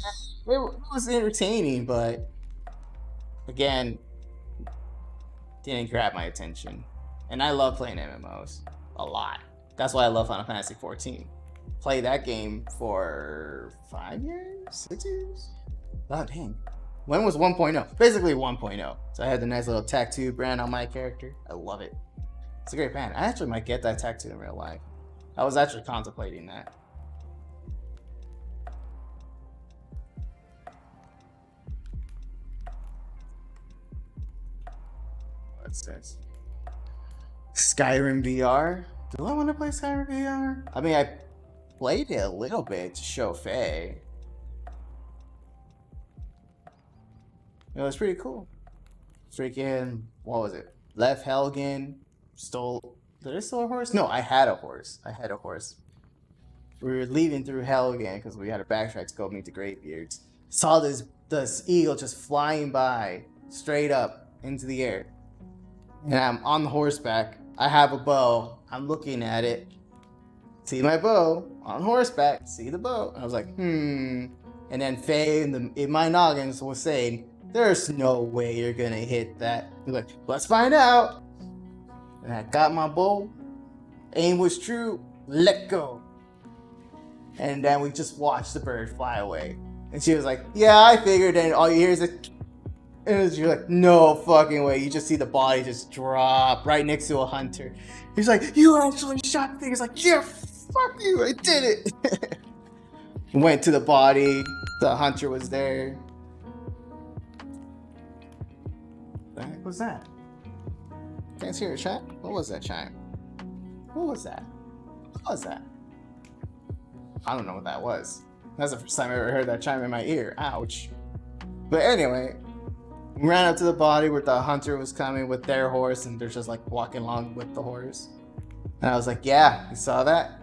it was entertaining, but again, didn't grab my attention. And I love playing MMOs a lot. That's why I love Final Fantasy 14. Played that game for 5 years? 6 years? Oh, dang. When was 1.0? Basically 1.0. So I had the nice little tattoo brand on my character. I love it. It's a great band. I actually might get that tattoo in real life. I was actually contemplating that. What's this? Skyrim VR? Do I want to play Skyrim VR? I mean, I played it a little bit to show Faye. It was pretty cool. Freaking, what was it? Left Helgen, did I steal a horse? No, I had a horse. We were leaving through Helgen because we had to backtrack to go meet the Greybeards. Saw this eagle just flying by, straight up into the air. And I'm on the horseback. I have a bow. I'm looking at it. See my bow on horseback. See the bow. And I was like, And then Faye in my noggins was saying, "There's no way you're gonna hit that." I was like, "Let's find out." And I got my bow. Aim was true. Let go. And then we just watched the bird fly away. And she was like, "Yeah, I figured." And all you hear is a. And you're like, "No fucking way." You just see the body just drop right next to a hunter. He's like, "You actually shot the thing." He's like, "Yeah, fuck you, I did it." Went to the body, The hunter was there. The heck was that? Can't see your chat? What was that chime? What was that? What was that? I don't know what that was. That's the first time I ever heard that chime in my ear. Ouch. But anyway, we ran up to the body where the hunter was coming with their horse, and they're just like walking along with the horse. And I was like, yeah, you saw that?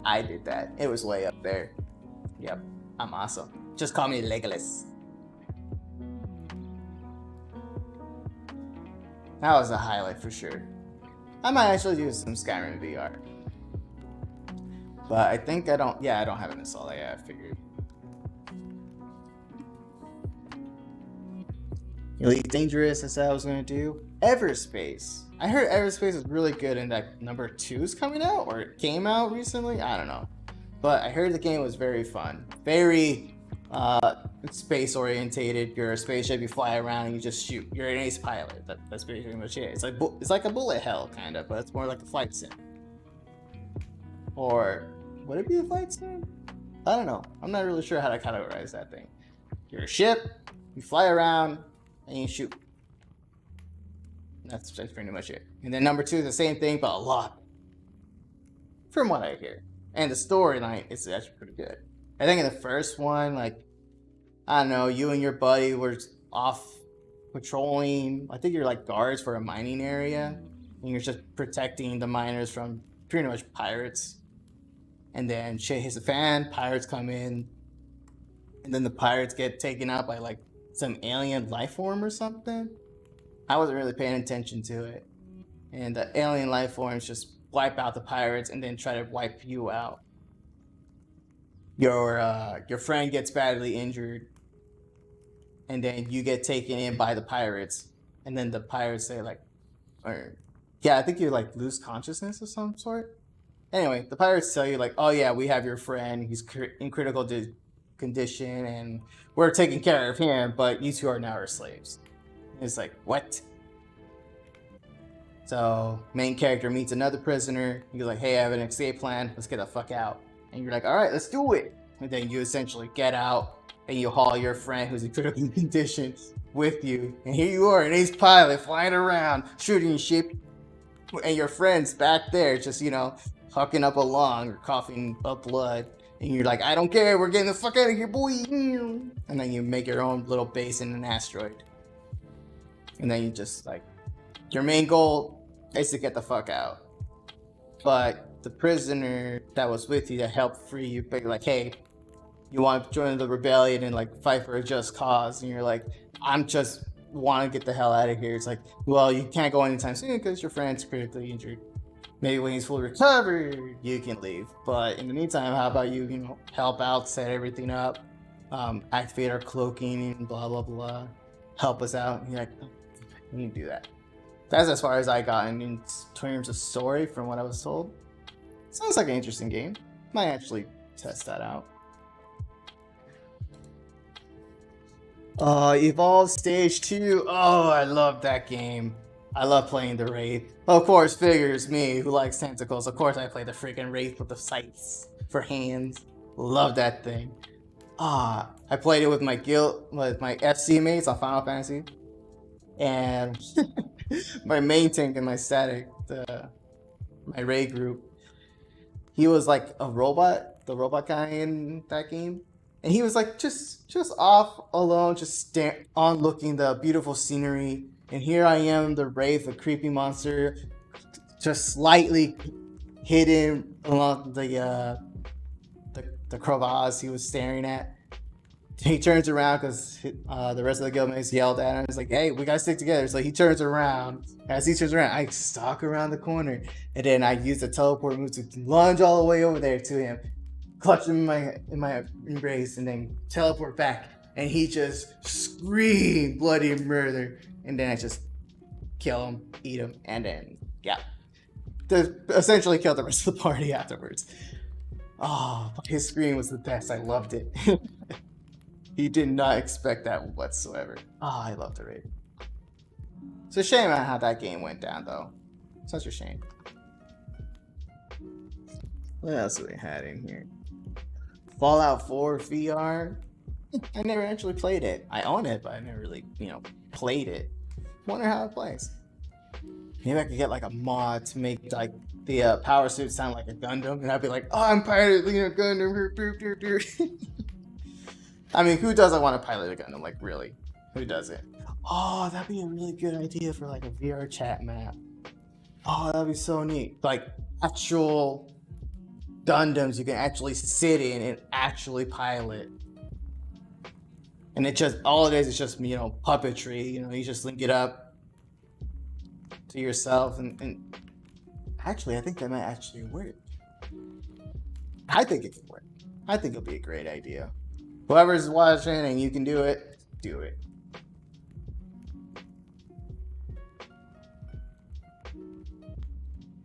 I did that. It was way up there. Yep, I'm awesome. Just call me Legolas. That was a highlight for sure. I might actually do some Skyrim VR. But I think I don't have it installed. Yeah, I figured. Elite Dangerous, I said I was going to do. Everspace. I heard Everspace is really good and that number 2 is coming out or it came out recently. I don't know. But I heard the game was very fun. Very space orientated. You're a spaceship, you fly around and you just shoot. You're an ace pilot. That's pretty much it. It's like a bullet hell kind of, but it's more like a flight sim. Or would it be a flight sim? I don't know. I'm not really sure how to categorize that thing. You're a ship, you fly around, and you shoot. That's pretty much it. And then number 2 is the same thing, but a lot. From what I hear. And the storyline is actually pretty good. I think in the first one, like, I don't know, you and your buddy were off patrolling. I think you're like guards for a mining area. And you're just protecting the miners from pretty much pirates. And then shit hits the fan, pirates come in. And then the pirates get taken out by like some alien life form or something. I wasn't really paying attention to it. And the alien life forms just wipe out the pirates and then try to wipe you out. Your friend gets badly injured. And then you get taken in by the pirates. And then the pirates say like, I think you like lose consciousness of some sort. Anyway, the pirates tell you like, oh yeah, we have your friend. He's in critical condition and we're taking care of him, but you two are now our slaves. And it's like, what? So main character meets another prisoner. He's like, hey, I have an escape plan. Let's get the fuck out. And you're like, all right, let's do it. And then you essentially get out and you haul your friend who's in critical condition with you. And here you are, an ace pilot flying around, shooting shit. And your friend's back there just, hucking up a lung or coughing up blood. And you're like, I don't care, we're getting the fuck out of here, boy. And then you make your own little base in an asteroid. And then you just like, your main goal is to get the fuck out. But the prisoner that was with you that helped free you, but you're like, hey, you want to join the rebellion and like fight for a just cause. And you're like, I'm just want to get the hell out of here. It's like, well, you can't go anytime soon because your friend's critically injured. Maybe when he's fully recovered, you can leave. But in the meantime, how about you help out, set everything up, activate our cloaking and blah, blah, blah. Help us out. And you're like, we need to do that. That's as far as I got in terms of story from what I was told. Sounds like an interesting game. Might actually test that out. Evolve Stage 2. Oh, I love that game. I love playing the Wraith. Of course, figures me who likes tentacles. Of course, I play the freaking Wraith with the sights for hands. Love that thing. I played it with my FC mates on Final Fantasy. And my main tank and my static, my raid group, he was like a robot, the robot guy in that game. And he was like just off alone, just on looking the beautiful scenery. And here I am, the Wraith, a creepy monster, just slightly hidden along the crevasse he was staring at. He turns around because the rest of the guildmates yelled at him. He's like, hey, we gotta stick together. So he turns around. As he turns around, I stalk around the corner. And then I use the teleport move to lunge all the way over there to him, clutch him in my embrace, and then teleport back. And he just screamed bloody murder. And then I just kill him, eat him, and then, essentially kill the rest of the party afterwards. Oh, his scream was the best. I loved it. He did not expect that whatsoever. Oh, I loved the raid. It's a shame how that game went down, though. Such a shame. What else do we had in here? Fallout 4 VR. I never actually played it. I own it, but I never really, played it. Wonder how it plays. Maybe I could get like a mod to make like the power suit sound like a Gundam, and I'd be like, "Oh, I'm piloting a Gundam." I mean, who doesn't want to pilot a Gundam? Like, really? Who doesn't? Oh, that'd be a really good idea for like a VR chat map. Oh, that'd be so neat. Like actual Gundams you can actually sit in and actually pilot. And it just all it is just puppetry. You just link it up to yourself and actually I think that might actually work. I think it can work. I think it'll be a great idea. Whoever's watching and you can do it, do it.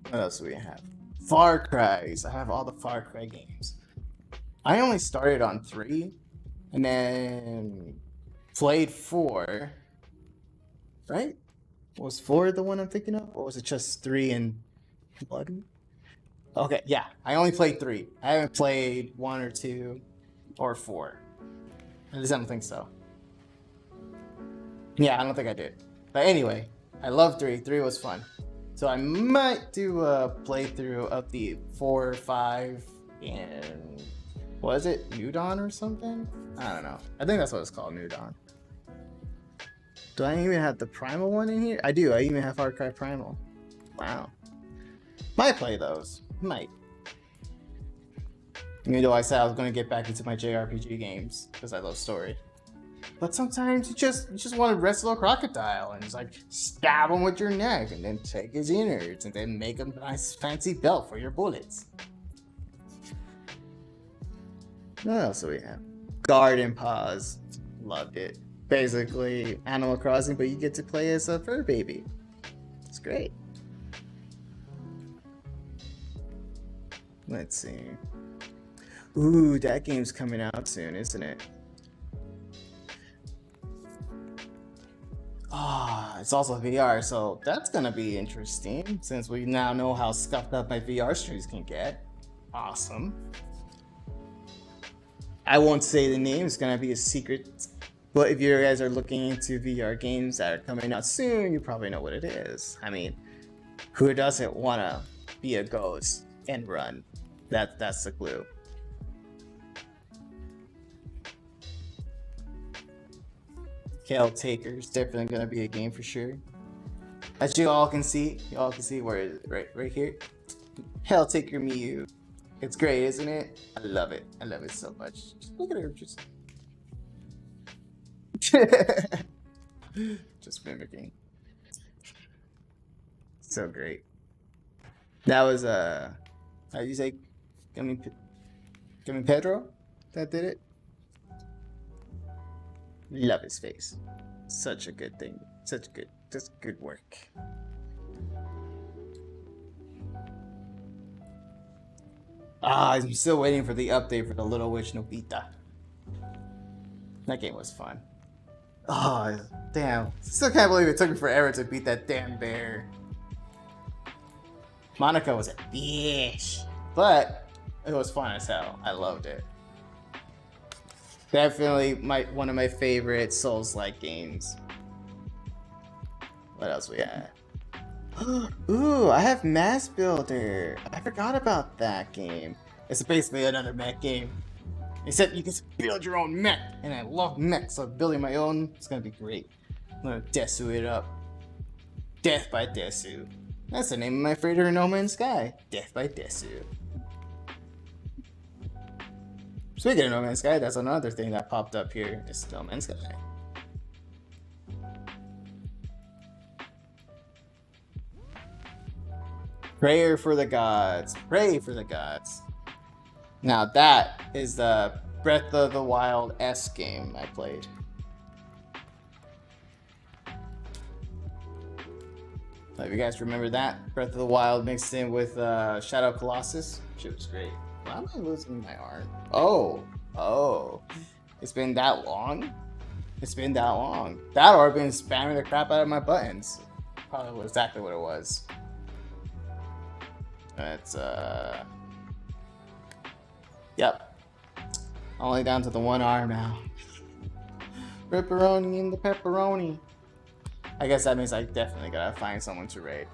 What else do we have? Far Cry's. I have all the Far Cry games. I only started on 3 and then played 4. Right? Was 4 the one I'm thinking of? Or was it just 3 and Blood? Okay, yeah. I only played 3. I haven't played 1 or 2 or 4. At least I don't think so. Yeah, I don't think I did. But anyway, I love 3. 3 was fun. So I might do a playthrough of the 4, 5, and was it New Dawn or something? I don't know. I think that's what it's called, New Dawn. Do I even have the Primal one in here? I do. I even have Far Cry Primal. Wow. Might play those. Might. Even though I said I was going to get back into my JRPG games because I love story. But sometimes you just want to wrestle a crocodile and just like stab him with your neck and then take his innards and then make a nice fancy belt for your bullets. What else do we have? Garden Paws. Loved it. Basically Animal Crossing, but you get to play as a fur baby. It's great. Let's see. Ooh, that game's coming out soon, isn't it? Ah, it's also VR, so that's gonna be interesting since we now know how scuffed up my VR streams can get. Awesome. I won't say the name, it's gonna be a secret. But if you guys are looking into VR games that are coming out soon, you probably know what it is. I mean, who doesn't wanna be a ghost and run? That's the clue. Taker is definitely gonna be a game for sure. As you all can see where it is, right here. Taker Mew. It's great, isn't it? I love it. I love it so much. Just look at her, just mimicking. So great. That was how do you say? Pedro? That did it. Love his face. Such a good thing. Just good work. I'm still waiting for the update for the Little Witch Nobita. That game was fun. Oh, damn. Still can't believe it took me forever to beat that damn bear. Monica was a bitch. But it was fun as hell. I loved it. Definitely one of my favorite Souls-like games. What else we have? Ooh, I have Mass Builder. I forgot about that game. It's basically another mech game. Except you can build your own mech. And I love mechs, so building my own, it's gonna be great. I'm gonna Desu it up. Death by Desu. That's the name of my freighter in No Man's Sky. Death by Desu. Speaking of No Man's Sky, that's another thing that popped up here. It's No Man's Sky. Prayer for the gods. Pray for the gods. Now that is the Breath of the Wild S game I played. If you guys remember that, Breath of the Wild mixed in with Shadow Colossus. Shit was great. Why am I losing my arm? Oh. It's been that long? It's been that long. That or I've been spamming the crap out of my buttons. Probably exactly what it was. It's yep. Only down to the one arm now. Ripperoni and the pepperoni. I guess that means I definitely gotta find someone to raid.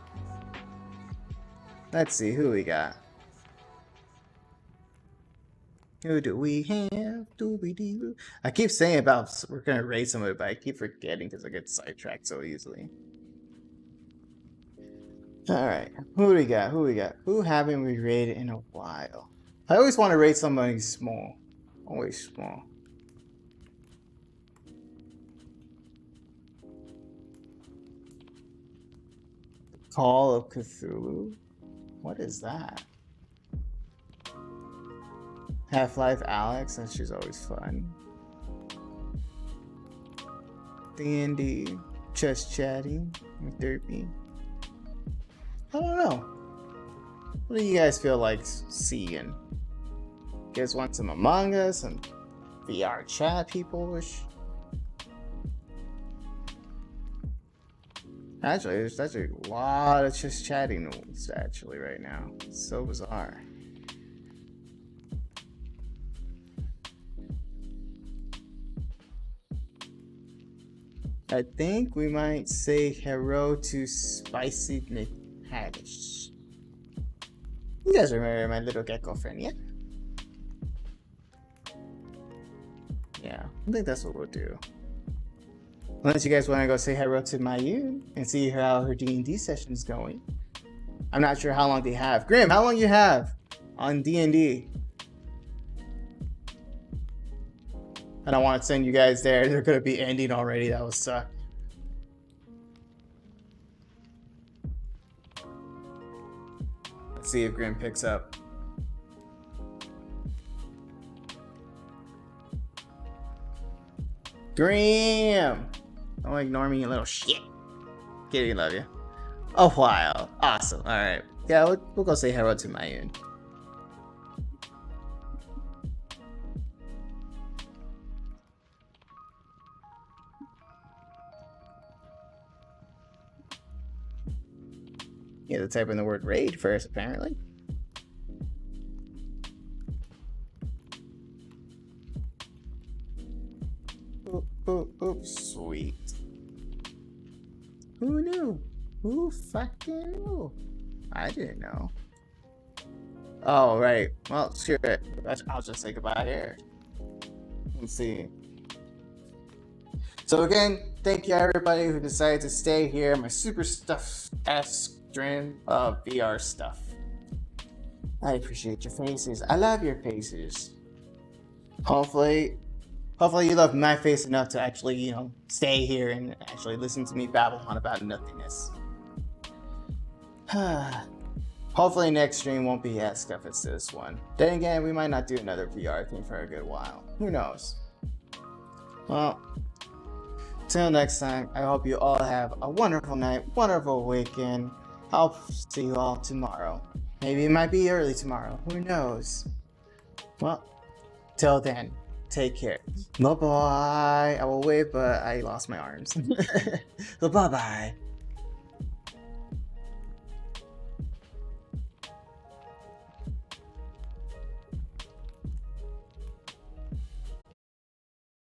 Let's see who we got. Who do we have? Do? I keep saying about we're gonna raid somebody, but I keep forgetting because I get sidetracked so easily. Alright, who do we got? Who we got? Who haven't we raided in a while? I always want to raid somebody small. Always small. Call of Cthulhu? What is that? Half-Life Alex, and she's always fun. D&D, just chatting with Derpy. I don't know. What do you guys feel like seeing? You guys want some Among Us, some VR chat people-ish? Actually, there's actually a lot of just chatting rules actually right now. It's so bizarre. I think we might say hello to Spicy McHaddish. You guys remember my little gecko friend, yeah? Yeah, I think that's what we'll do. Unless you guys want to go say hello to Mayu and see how her D&D session is going. I'm not sure how long they have. Grim, how long you have on D&D? I don't want to send you guys there. They're going to be ending already. That would suck. Let's see if Grim picks up. Grim! Don't ignore me, you little shit. Kitty, love you. A while. Awesome. Alright. Yeah, we'll go say hello to Mayun. You have to type in the word raid first, apparently. Oop, sweet. Who knew? Who fucking knew? I didn't know. Oh, right. Well, screw it. I'll just say goodbye here. Let's see. So again, thank you everybody who decided to stay here. My super stuff stream of VR stuff. I appreciate your faces. I love your faces. Hopefully you love my face enough to actually, stay here and actually listen to me babble on about nothingness. Hopefully next stream won't be as scuffed as this one. Then again, we might not do another VR thing for a good while. Who knows? Well, till next time, I hope you all have a wonderful night, wonderful weekend. I'll see you all tomorrow. Maybe it might be early tomorrow. Who knows? Well, till then, take care. Bye-bye. I will wave, but I lost my arms. So bye-bye.